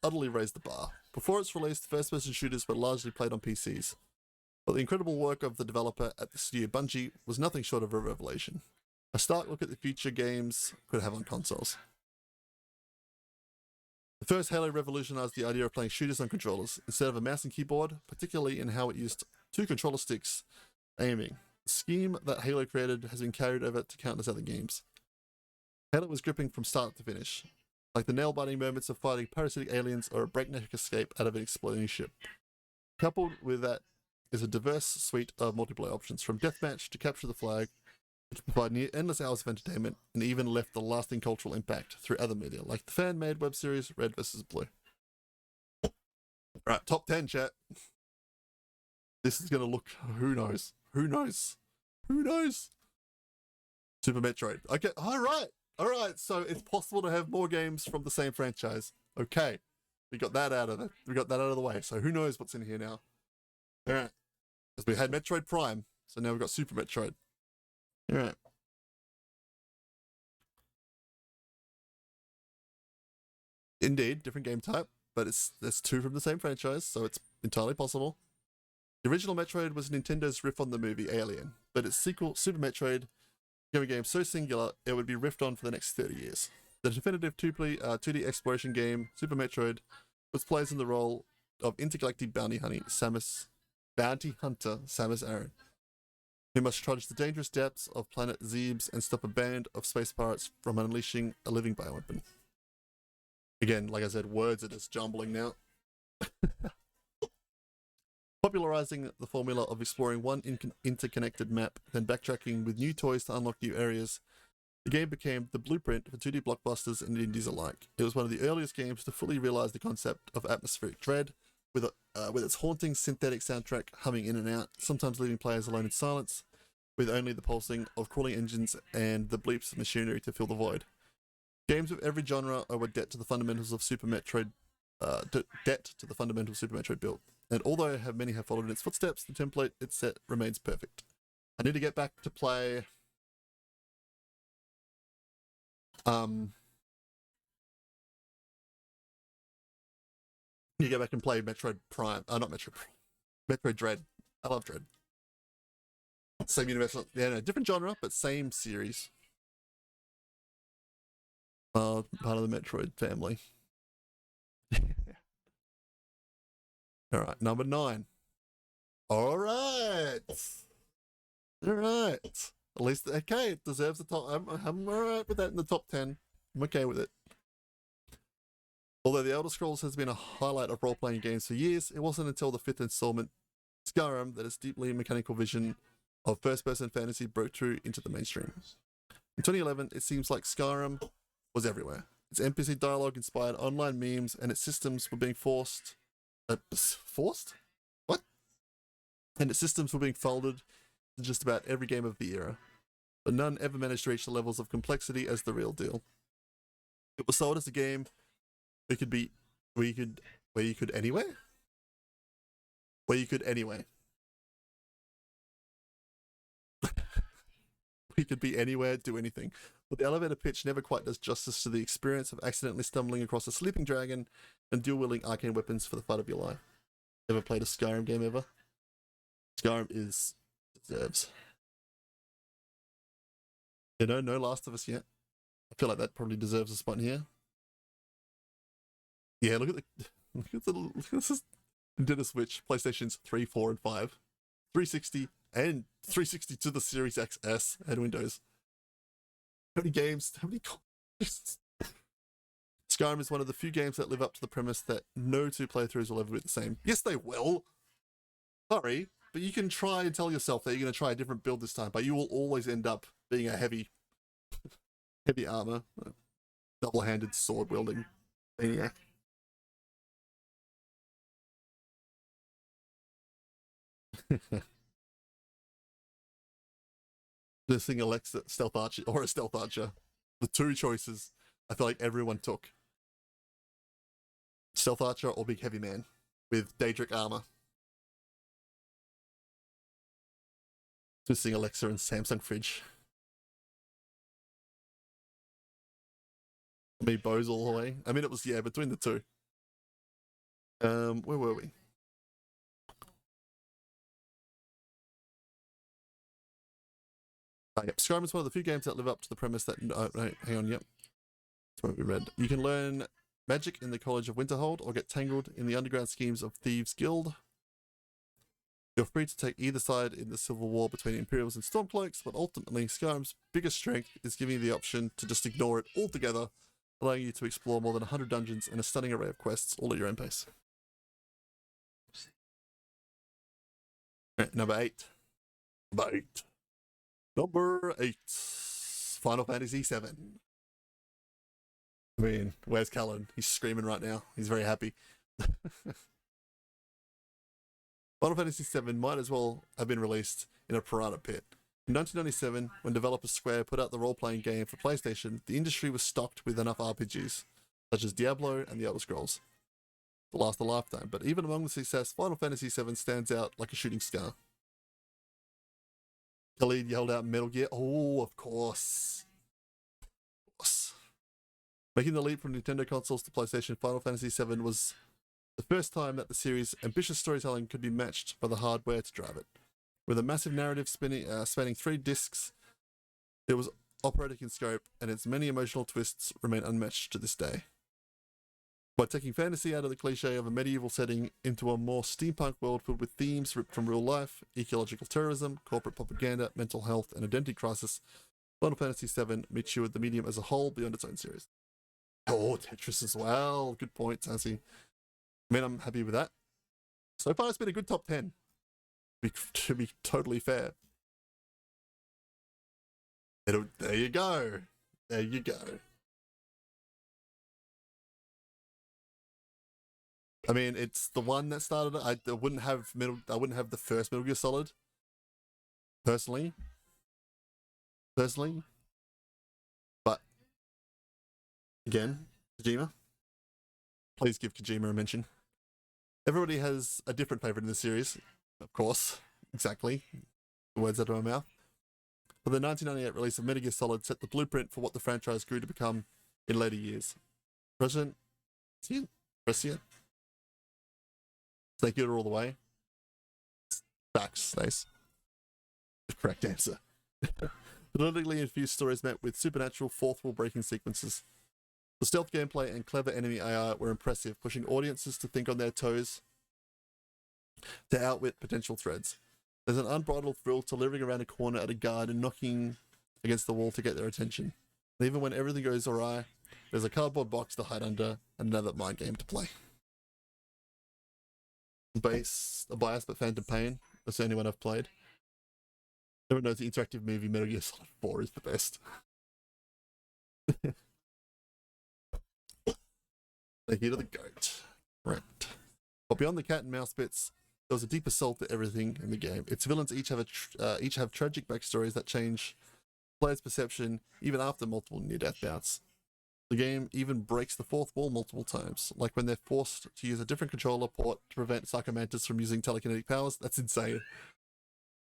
utterly raised the bar. Before its release, first-person shooters were largely played on PCs, but the incredible work of the developer at the studio Bungie was nothing short of a revelation. A stark look at the future games could have on consoles. The first Halo revolutionized the idea of playing shooters on controllers instead of a mouse and keyboard, particularly in how it used 2 controller sticks aiming. The scheme that Halo created has been carried over to countless other games. Halo was gripping from start to finish, like the nail-biting moments of fighting parasitic aliens or a breakneck escape out of an exploding ship. Coupled with that is a diverse suite of multiplayer options, from deathmatch to capture the flag, which provide near endless hours of entertainment and even left a lasting cultural impact through other media, like the fan-made web series Red vs. Blue. Alright, top 10, chat. This is gonna look... Who knows? Who knows? Who knows? Super Metroid. Okay, alright, so it's possible to have more games from the same franchise. Okay, we got that out of the way, so who knows what's in here now. Alright, because we had Metroid Prime, so now we've got Super Metroid. Alright. Indeed, different game type, but there's 2 from the same franchise, so it's entirely possible. The original Metroid was Nintendo's riff on the movie Alien, but its sequel, Super Metroid, became a game so singular it would be riffed on for the next 30 years. The definitive 2D exploration game, Super Metroid, puts players in the role of intergalactic bounty hunter Samus Aran, who must trudge the dangerous depths of planet Zebes and stop a band of space pirates from unleashing a living bioweapon. Again, like I said, words are just jumbling now. Popularizing the formula of exploring one interconnected map, then backtracking with new toys to unlock new areas, the game became the blueprint for 2D blockbusters and indies alike. It was one of the earliest games to fully realize the concept of atmospheric dread, with its haunting synthetic soundtrack humming in and out, sometimes leaving players alone in silence, with only the pulsing of cooling engines and the bleeps of machinery to fill the void. Games of every genre owe a debt to the fundamentals of Super Metroid, debt to the fundamentals of Super Metroid build. And although many have followed in its footsteps, the template it's set remains perfect. I need to get back to play. You go back and play Metroid Prime. Not Metroid Prime. Metroid Dread. I love Dread. Same universal. Yeah, no, different genre, but same series. Part of the Metroid family. Alright, number 9. Alright. Alright. At least, okay, it deserves the top. I'm alright with that in the top 10. I'm okay with it. Although The Elder Scrolls has been a highlight of role-playing games for years, it wasn't until the 5th installment, Skyrim, that its deeply mechanical vision of first-person fantasy broke through into the mainstream. In 2011, it seems like Skyrim was everywhere. Its NPC dialogue inspired online memes, and its systems were being forced? What? And its systems were being folded to just about every game of the era. But none ever managed to reach the levels of complexity as the real deal. It was sold as a game where you could anyway? Where you could anyway. We could be anywhere, do anything. But the elevator pitch never quite does justice to the experience of accidentally stumbling across a sleeping dragon and dual-wielding arcane weapons for the fun of your life. Ever played a Skyrim game ever? Skyrim deserves. No Last of Us yet. I feel like that probably deserves a spot here. Yeah, look at this is Nintendo Switch, PlayStations 3, 4, and 5, 360, and 360 to the Series XS and Windows. How many games? How many? Skyrim is one of the few games that live up to the premise that no two playthroughs will ever be the same. Yes, they will. Sorry, but you can try and tell yourself that you're going to try a different build this time, but you will always end up being a heavy armor, double-handed sword-wielding maniac. This thing elects a stealth archer or a stealth archer. The two choices I feel like everyone took. Stealth archer or big heavy man with Daedric armor. Twisting Alexa and Samsung fridge. Me bows all the way. I mean, it was, yeah, between the two. Where were we? Yep. Skyrim is one of the few games that live up to the premise that... hang on, yep. That's what we read. You can learn magic in the College of Winterhold or get tangled in the underground schemes of Thieves' Guild. You're free to take either side in the civil war between Imperials and Stormcloaks, but ultimately Skyrim's biggest strength is giving you the option to just ignore it altogether, allowing you to explore more than 100 dungeons and a stunning array of quests, all at your own pace. Right, number 8. Number 8. Final Fantasy VII. I mean, where's Callan? He's screaming right now. He's very happy. Final Fantasy VII might as well have been released in a piranha pit. In 1997, when developer Square put out the role-playing game for PlayStation, the industry was stocked with enough RPGs, such as Diablo and The Elder Scrolls, to last a lifetime. But even among the success, Final Fantasy VII stands out like a shooting star. Khalid yelled out Metal Gear. Oh, of course. Making the leap from Nintendo consoles to PlayStation, Final Fantasy VII was the first time that the series' ambitious storytelling could be matched by the hardware to drive it. With a massive narrative spanning 3 discs, it was operatic in scope, and its many emotional twists remain unmatched to this day. By taking fantasy out of the cliche of a medieval setting into a more steampunk world filled with themes ripped from real life, ecological terrorism, corporate propaganda, mental health, and identity crisis, Final Fantasy VII matured the medium as a whole beyond its own series. Oh, Tetris as well. Good point, Sassy. I mean, I'm happy with that. So far, it's been a good top 10. To be totally fair. There you go. There you go. I mean, it's the one that started it. I wouldn't have the first Metal Gear Solid. Personally. But again, Kojima. Please give Kojima a mention. Everybody has a different favorite in the series, of course. Exactly. The words out of my mouth. But the 1998 release of Metal Gear Solid set the blueprint for what the franchise grew to become in later years. President Snake Eater all the way. Facts, Stace. The correct answer. Politically infused stories met with supernatural fourth wall breaking sequences. The stealth gameplay and clever enemy AI were impressive, pushing audiences to think on their toes to outwit potential threats. There's an unbridled thrill to living around a corner at a guard and knocking against the wall to get their attention. And even when everything goes awry, there's a cardboard box to hide under and another mind game to play. A bias but Phantom Pain. That's the only one I've played. Everyone knows the interactive movie Metal Gear Solid 4 is the best. The Heat of the Goat. Correct. But beyond the cat and mouse bits, there was a deeper soul to everything in the game. Its villains each have tragic backstories that change players' perception even after multiple near-death bouts. The game even breaks the fourth wall multiple times, like when they're forced to use a different controller port to prevent Psycho Mantis from using telekinetic powers. That's insane.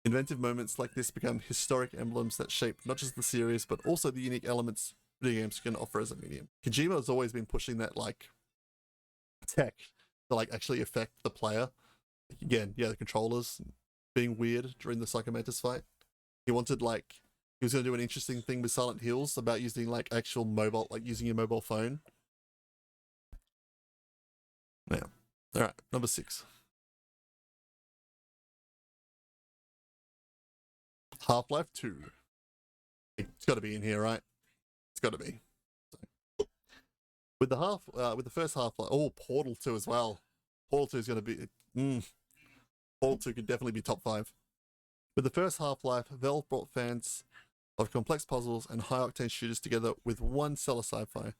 Inventive moments like this become historic emblems that shape not just the series, but also the unique elements video games can offer as a medium. Kojima has always been pushing that, like, tech to, like, actually affect the player. Again, yeah, the controllers being weird during the Psycho Mantis fight. He wanted, like, he was going to do an interesting thing with Silent Hills about using, like, actual mobile, like, using your mobile phone. Yeah. Alright, number 6. Half-Life 2. It's got to be in here, right? It's got to be. So. With the first Half-Life, Portal 2 as well. Portal 2 is going to be, Portal 2 could definitely be top 5. With the first Half-Life, Valve brought fans of complex puzzles and high-octane shooters together with one stellar sci-fi.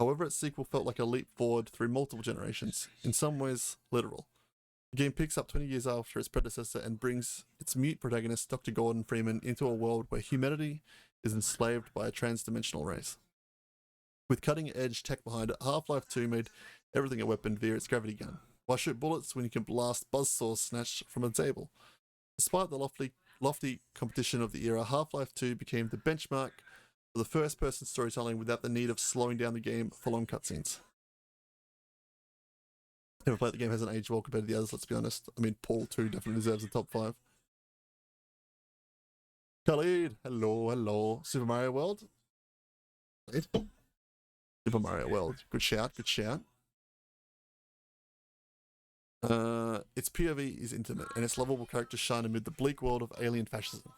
However, its sequel felt like a leap forward through multiple generations, in some ways literal. The game picks up 20 years after its predecessor and brings its mute protagonist, Dr. Gordon Freeman, into a world where humanity is enslaved by a trans-dimensional race. With cutting-edge tech behind it, Half-Life 2 made everything a weapon via its gravity gun. Why shoot bullets when you can blast buzzsaws snatched from a table? Despite the lofty competition of the era, Half-Life 2 became the benchmark for the first-person storytelling without the need of slowing down the game for long cutscenes. Never played the game, hasn't aged well compared to the others, let's be honest. I mean, Portal 2 definitely deserves the top 5. Khalid, hello. Super Mario World? Super Mario World. Good shout. Its POV is intimate, and its lovable characters shine amid the bleak world of alien fascism.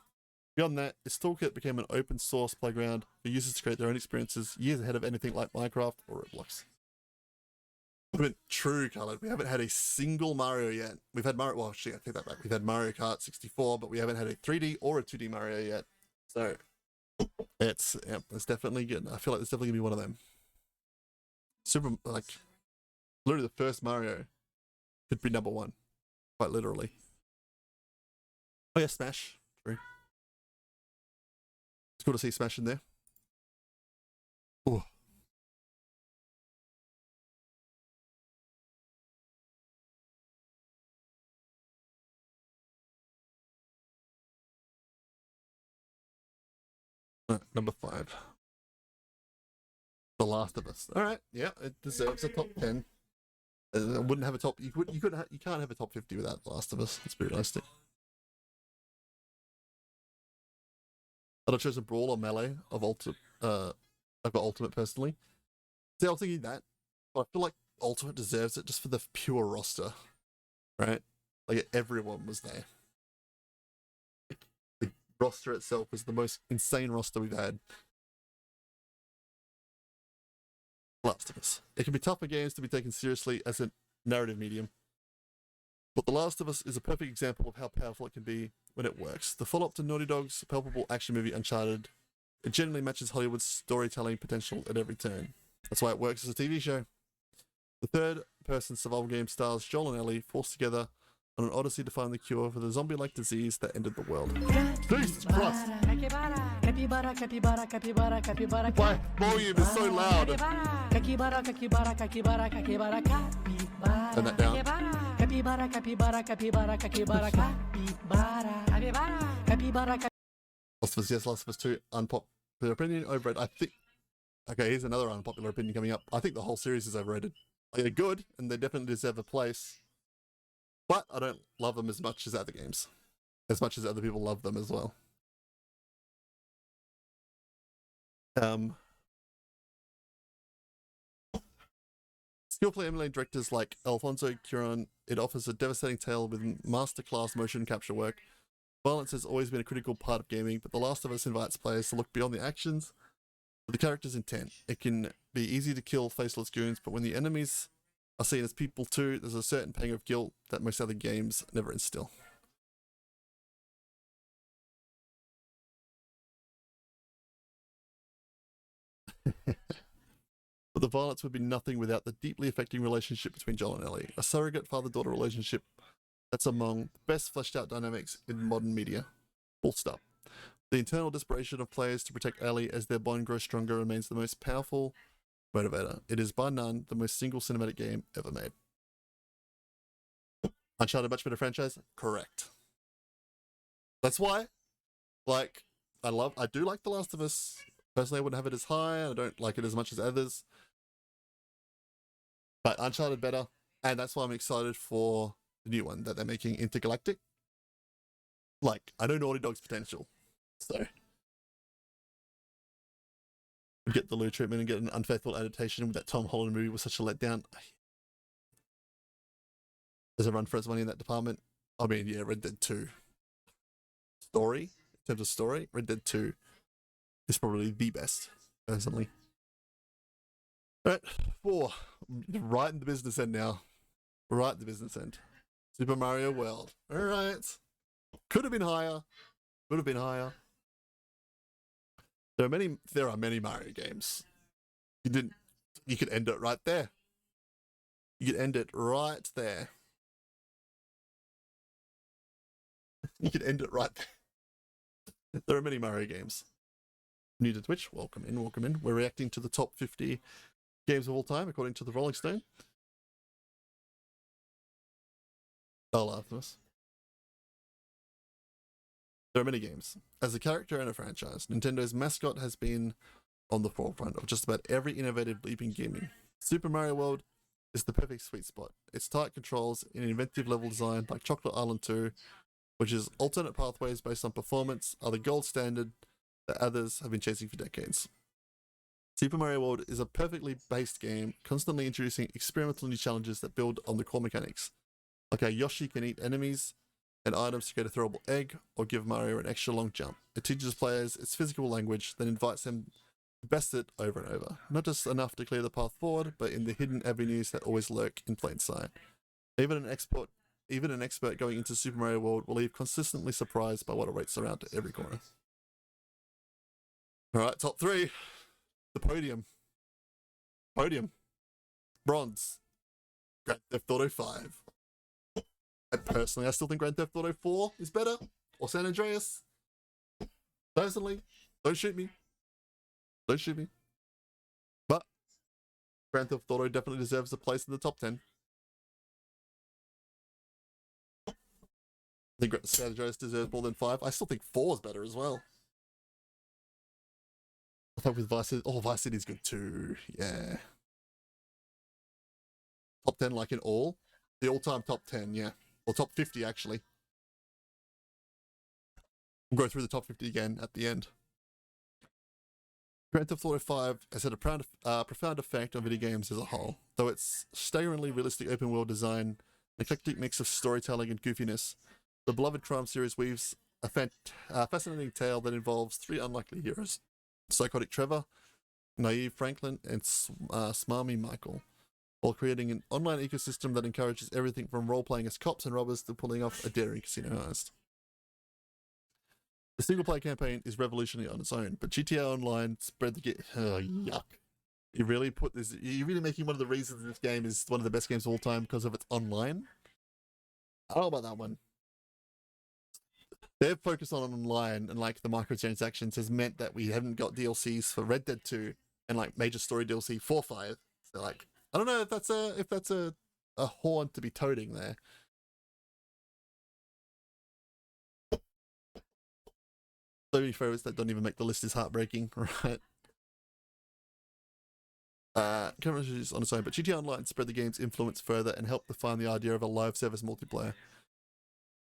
Beyond that, its toolkit became an open source playground for users to create their own experiences, years ahead of anything like Minecraft or Roblox. I mean, true, Khaled. We haven't had a single Mario yet. We've had Mario. Well, actually, I take that back. We've had Mario Kart 64, but we haven't had a 3D or a 2D Mario yet. So it's definitely good. I feel like it's definitely gonna be one of them. Literally the first Mario could be number 1, quite literally. Oh yeah, Smash. True. It's cool to see Smash in there. Ooh. Number 5. The Last of Us. All right, yeah, it deserves a top 10. I wouldn't have a top. You can't have a top 50 without The Last of Us. Let's be realistic. I'd have chosen Brawl or Melee of Ultimate. I've got Ultimate personally. See, I was thinking that, but I feel like Ultimate deserves it just for the pure roster, right? Like everyone was there. The roster itself was the most insane roster we've had. Last of Us. It can be tough for games to be taken seriously as a narrative medium, but The Last of Us is a perfect example of how powerful it can be when it works. The follow-up to Naughty Dog's palpable action movie Uncharted, it generally matches Hollywood's storytelling potential at every turn. That's why it works as a TV show. The third third-person survival game stars Joel and Ellie forced together on an odyssey to find the cure for the zombie-like disease that ended the world. Jesus Christ! My volume is so loud. Turn that down. Last of Us, yes, Last of Us 2, unpopular opinion, overrated. I think. Okay, here's another unpopular opinion coming up. I think the whole series is overrated. They're good, and they definitely deserve a place. But I don't love them as much as other games. As much as other people love them as well. Skillfully emulating directors like Alfonso Cuarón, it offers a devastating tale with masterclass motion capture work. Violence has always been a critical part of gaming, but The Last of Us invites players to look beyond the actions of the character's intent. It can be easy to kill faceless goons, but when the enemies are seen as people too, there's a certain pang of guilt that most other games never instill. But the violence would be nothing without the deeply affecting relationship between Joel and Ellie, a surrogate father-daughter relationship that's among the best fleshed out dynamics in modern media. Full stop. The internal desperation of players to protect Ellie as their bond grows stronger remains the most powerful motivator. It is by none the most single cinematic game ever made. Uncharted, much better franchise? Correct. That's why, like, I do like The Last of Us. Personally, I wouldn't have it as high. I don't like it as much as others. But Uncharted better. And that's why I'm excited for the new one that they're making, Intergalactic. Like, I know Naughty Dog's potential. So, get the Lou treatment and get an unfaithful adaptation with that Tom Holland movie was such a letdown. There's a run for its money in that department. I mean, yeah, Red Dead 2. Story, in terms of story, Red Dead 2 is probably the best, personally. Alright, 4. Right in the business end now. Right in the business end. Super Mario World. Alright. Could have been higher. Could have been higher. There are many Mario games. You could end it right there. You could end it right there. You could end it right there. There are many Mario games. New to Twitch, welcome in, welcome in. We're reacting to the top 50 games of all time, according to the Rolling Stone. Oh, Last of Us. There are many games. As a character and a franchise, Nintendo's mascot has been on the forefront of just about every innovative leap in gaming. Super Mario World is the perfect sweet spot. Its tight controls and inventive level design like Chocolate Island 2, which is alternate pathways based on performance, are the gold standard that others have been chasing for decades. Super Mario World is a perfectly based game, constantly introducing experimental new challenges that build on the core mechanics, like how Yoshi can eat enemies and items to get a throwable egg, or give Mario an extra long jump. It teaches players its physical language, then invites them to best it over and over. Not just enough to clear the path forward, but in the hidden avenues that always lurk in plain sight. Even an expert going into Super Mario World will leave consistently surprised by what awaits around every corner. Alright, top 3. The podium. Bronze. Grand Theft Auto 5. And personally, I still think Grand Theft Auto 4 is better. Or San Andreas. Personally, don't shoot me. Don't shoot me. But Grand Theft Auto definitely deserves a place in the top 10. I think San Andreas deserves more than 5. I still think 4 is better as well. I thought with Vice City, Vice City's good too. Yeah. Top 10 like in all? The all-time top 10, yeah. Or top 50 actually. We'll go through the top 50 again at the end. Grand Theft Auto 5 has had a profound effect on video games as a whole. Though its staggeringly realistic open world design, an eclectic mix of storytelling and goofiness, the beloved crime series weaves a fascinating tale that involves 3 unlikely heroes. Psychotic Trevor, naive Franklin, and smarmy Michael, while creating an online ecosystem that encourages everything from role-playing as cops and robbers to pulling off a daring casino heist. The single-player campaign is revolutionary on its own, but GTA Online spread the yuck. You really put this. You're really making one of the reasons this game is one of the best games of all time because of its online. I don't know about that one. Their focus on online and like the microtransactions has meant that we haven't got DLCs for Red Dead 2 and like major story DLC for 5. So like, I don't know if that's a horn to be toting there. So many favorites that don't even make the list is heartbreaking, right? Can't really on its own, but GTA Online spread the game's influence further and helped define the idea of a live service multiplayer.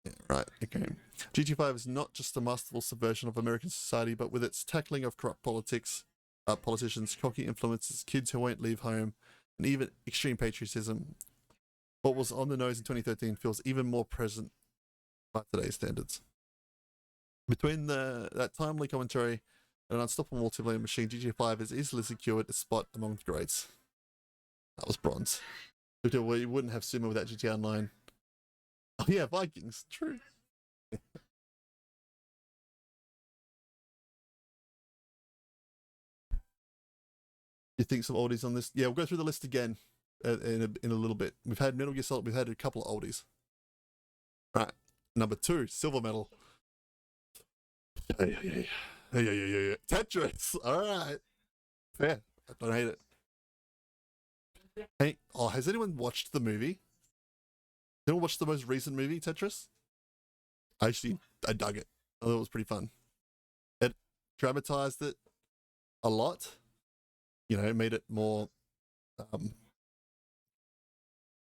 Yeah, right, okay. GTA 5 is not just a masterful subversion of American society, but with its tackling of corrupt politicians, cocky influences, kids who won't leave home, and even extreme patriotism. What was on the nose in 2013 feels even more present by today's standards. Between that timely commentary and an unstoppable multiplayer machine, GTA 5 is easily secured a spot among the greats. That was bronze. We wouldn't have Sumo without GTA Online. Oh yeah, Vikings. True. You think some oldies on this? Yeah, we'll go through the list again in a little bit. We've had Metal Gear Solid. We've had a couple of oldies. Right. Number 2, Silver Medal. Yeah. Tetris. All right. Fair. I don't hate it. Hey, has anyone watched the movie? Anyone watched the most recent movie, Tetris? I dug it. I thought it was pretty fun. It dramatized it a lot. You know, it made it more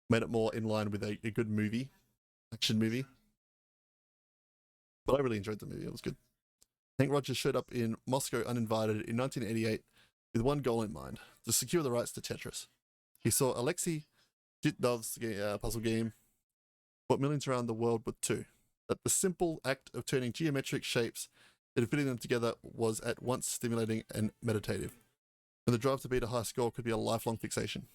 in line with a good movie, action movie. But I really enjoyed the movie. It was good. Hank Rogers showed up in Moscow uninvited in 1988 with one goal in mind: to secure the rights to Tetris. He saw Alexei Zhitov's puzzle game, what millions around the world would too. That the simple act of turning geometric shapes and fitting them together was at once stimulating and meditative. And the drive to beat a high score could be a lifelong fixation.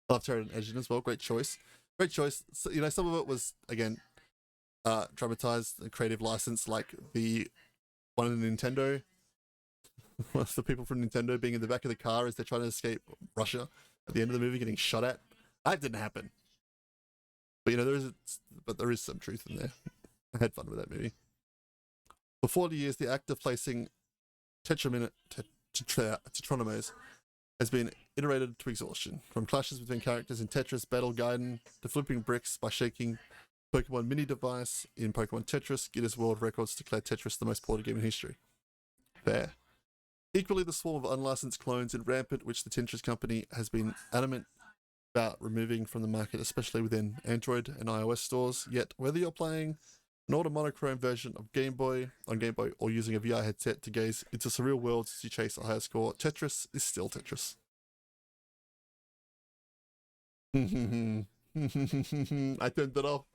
Love Terran Engine as well. Great choice. Great choice. So, you know, some of it was, again, dramatized, a creative license, like the one in Nintendo. The people from Nintendo being in the back of the car as they're trying to escape Russia at the end of the movie, getting shot at. That didn't happen. But you know, there is some truth in there. I had fun with that movie. For 40 years, the act of placing tetronomers has been iterated to exhaustion. From clashes between characters in Tetris Battle Gaiden to flipping bricks by shaking Pokemon mini device in Pokemon Tetris, Guinness World Records declared Tetris the most ported game in history. Fair. Equally, the swarm of unlicensed clones is rampant, which the Tetris company has been adamant about removing from the market, especially within Android and iOS stores. Yet, whether you're playing an older monochrome version of Game Boy or using a VR headset to gaze into surreal worlds as you chase a higher score, Tetris is still Tetris. I turned it off.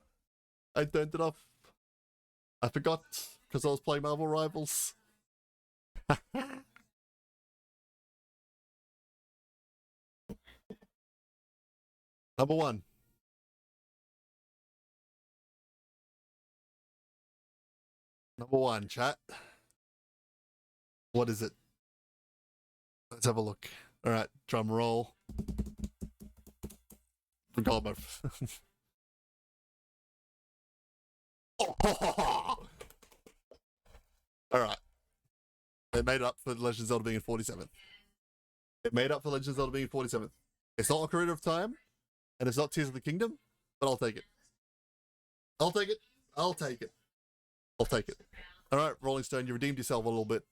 I forgot because I was playing Marvel Rivals. Number 1. Number 1, chat. What is it? Let's have a look. All right, drum roll. Forgot my. All right. It made up for Legend of Zelda being in 47th. It made up for Legend of Zelda being in 47th. It's not Ocarina of Time, and it's not Tears of the Kingdom, but I'll take it. I'll take it. I'll take it. I'll take it. All right, Rolling Stone, you redeemed yourself a little bit.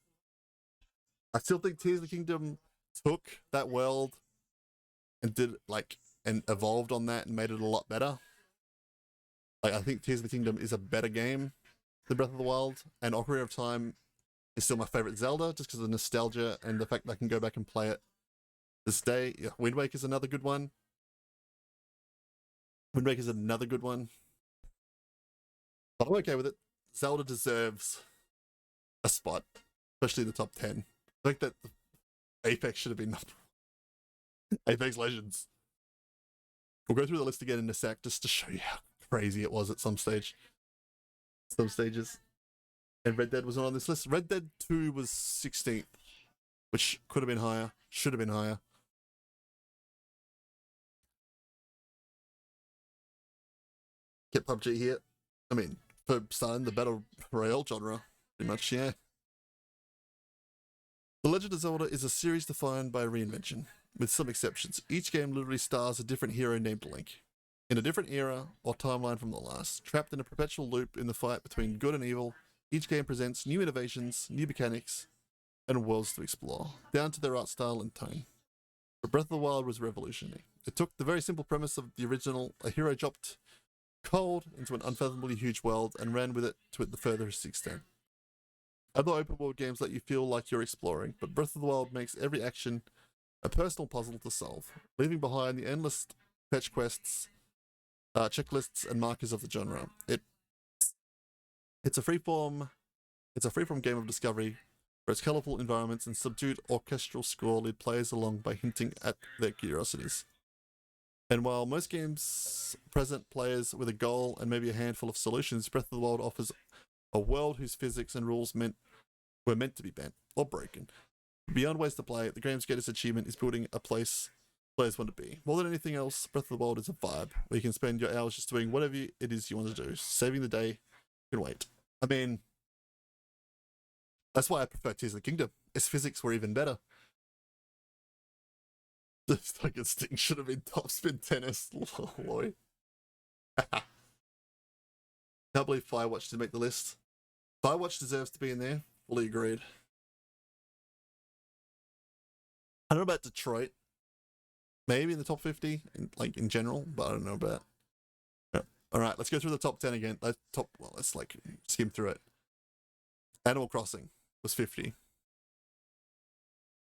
I still think Tears of the Kingdom took that world and and evolved on that and made it a lot better. Like, I think Tears of the Kingdom is a better game than Breath of the Wild, and Ocarina of Time is still my favorite Zelda just because of the nostalgia and the fact that I can go back and play it this day. Yeah, Wind Waker is another good one. But I'm okay with it. Zelda deserves a spot, especially in the top 10. I think that Apex should have been number 1. Apex Legends. We'll go through the list again in a sec just to show you how crazy it was at some stages. And Red Dead was not on this list. Red Dead 2 was 16th. which could have been higher, should have been higher. Get PUBG here. I mean, for starting the Battle Royale genre, pretty much, yeah. The Legend of Zelda is a series defined by reinvention, with some exceptions. Each game literally stars a different hero named Link, in a different era or timeline from the last. Trapped in a perpetual loop in the fight between good and evil, each game presents new innovations, new mechanics, and worlds to explore, down to their art style and tone. But Breath of the Wild was revolutionary. It took the very simple premise of the original, a hero dropped cold into an unfathomably huge world, and ran with it to the furthest extent. Other open world games let you feel like you're exploring, but Breath of the Wild makes every action a personal puzzle to solve, leaving behind the endless fetch quests, checklists, and markers of the genre. It's a freeform game of discovery, where its colourful environments and subdued orchestral score lead players along by hinting at their curiosities. And while most games present players with a goal and maybe a handful of solutions, Breath of the Wild offers a world whose physics and rules were meant to be bent or broken. Beyond ways to play, the game's greatest achievement is building a place players want to be. More than anything else, Breath of the Wild is a vibe where you can spend your hours just doing whatever it is you want to do, saving the day. You can wait. I mean, that's why I prefer Tears of the Kingdom. Its physics were even better. The Stuck Sting should have been top spin tennis. Loy. Can't believe Firewatch didn't make the list. Firewatch deserves to be in there. Fully agreed. I don't know about Detroit. Maybe in the top 50, in general, but I don't know about. Yeah. All right, let's go through the top 10 again. Let's skim through it. Animal Crossing was 50.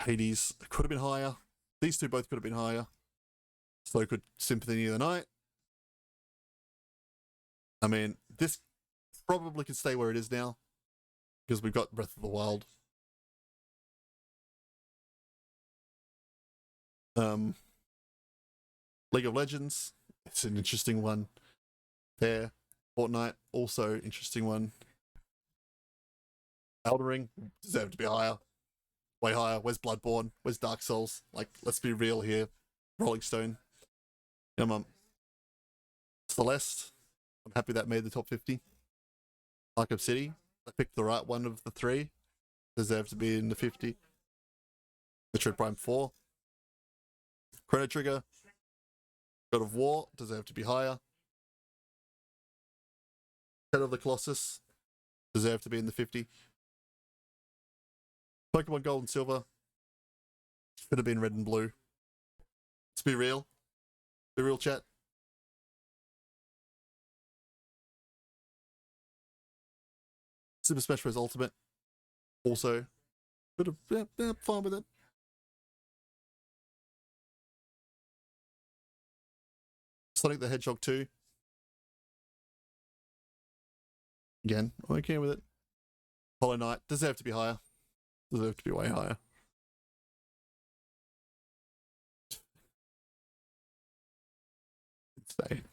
Hades could have been higher. These two both could have been higher. So could Symphony of the Night. I mean, this probably could stay where it is now, because we've got Breath of the Wild. League of Legends, it's an interesting one there. Fortnite, also interesting one. Elden Ring, deserved to be higher. Way higher. Where's Bloodborne? Where's Dark Souls? Like, let's be real here. Rolling Stone. Celeste, I'm happy that made the top 50. Arkham City, I picked the right one of the three. Deserved to be in the 50. Metroid Prime 4. Chrono Trigger, God of War, deserved to be higher. Shadow of the Colossus, deserved to be in the 50. Pokemon Gold and Silver, could have been Red and Blue. Let's be real. Be real, chat. Super Smash Bros. Ultimate, also, could have, fine with it. Sonic the Hedgehog 2. Again, I'm okay with it. Hollow Knight, deserved to be higher. Deserved to be way higher. Insane.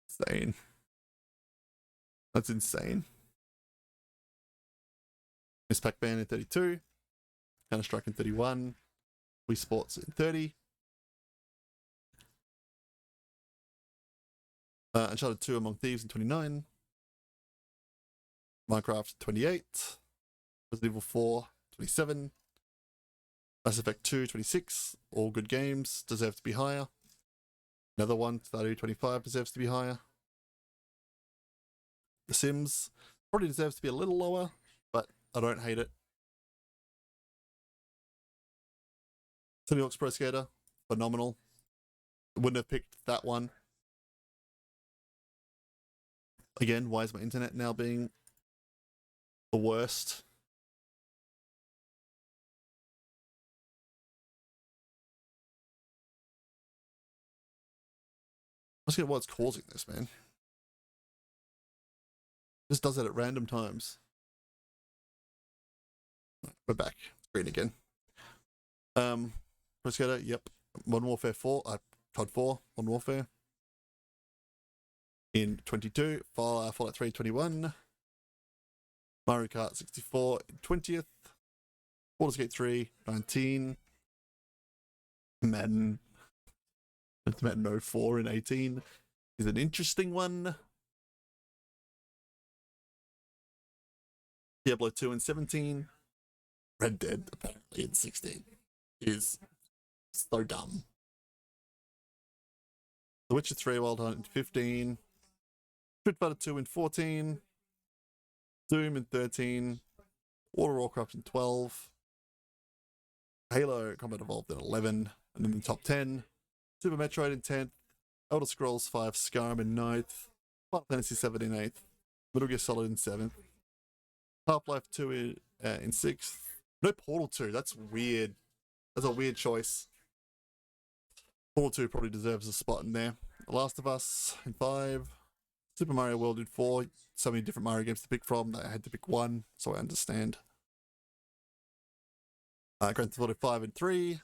Insane. That's insane. Miss Pac-Man in 32. Counter-Strike in 31. Wii Sports in 30. Uncharted 2 Among Thieves in 29. Minecraft 28. Resident Evil 4 27. Mass Effect 2 26. All good games. Deserve to be higher. Another one, Stardew 25, deserves to be higher. The Sims probably deserves to be a little lower, but I don't hate it. Tony Hawk's Pro Skater, phenomenal. Wouldn't have picked that one. Again, why is my internet now being the worst? Let's get what's causing this, man. Just does it at random times. We're back. It's green again. Pro Skater, yep. Modern Warfare 4, COD 4, Modern Warfare. In 22, Fallout 3 21. Mario Kart 64 in 20th. Baldur's Gate 3, 19. Madden 04 in 18 is an interesting one. Diablo 2 in 17. Red Dead, apparently, in 16. Is so dumb. The Witcher 3 Wild Hunt in 15. Street Fighter 2 in 14. Doom in 13. World of Warcraft in 12. Halo Combat Evolved in 11. And in the top 10, Super Metroid in 10th. Elder Scrolls 5 Skyrim in 9th. Final Fantasy 7 in 8th. Metal Gear Solid in 7th. Half-Life 2 in 6th. No Portal 2, that's weird. That's a weird choice. Portal 2 probably deserves a spot in there. The Last of Us in 5. Super Mario World in 4. So many different Mario games to pick from that I had to pick one, so I understand. Grand Theft Auto 5 in 3.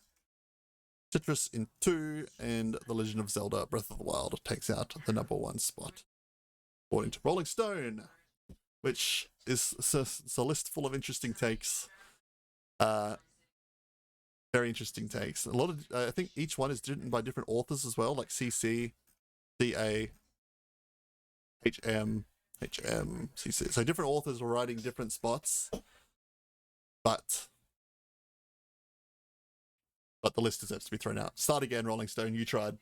Tetris in 2. And The Legend of Zelda Breath of the Wild takes out the number 1 spot. According to Rolling Stone, which is a list full of interesting takes. Very interesting takes. A lot of, I think each one is written by different authors as well, like CC, CA, HM, CC. So different authors were writing different spots, but the list deserves to be thrown out. Start again, Rolling Stone. You tried.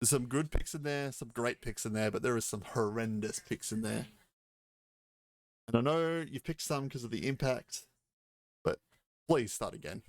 There's some good picks in there, some great picks in there, but there is some horrendous picks in there. And I know you've picked some because of the impact, but please start again.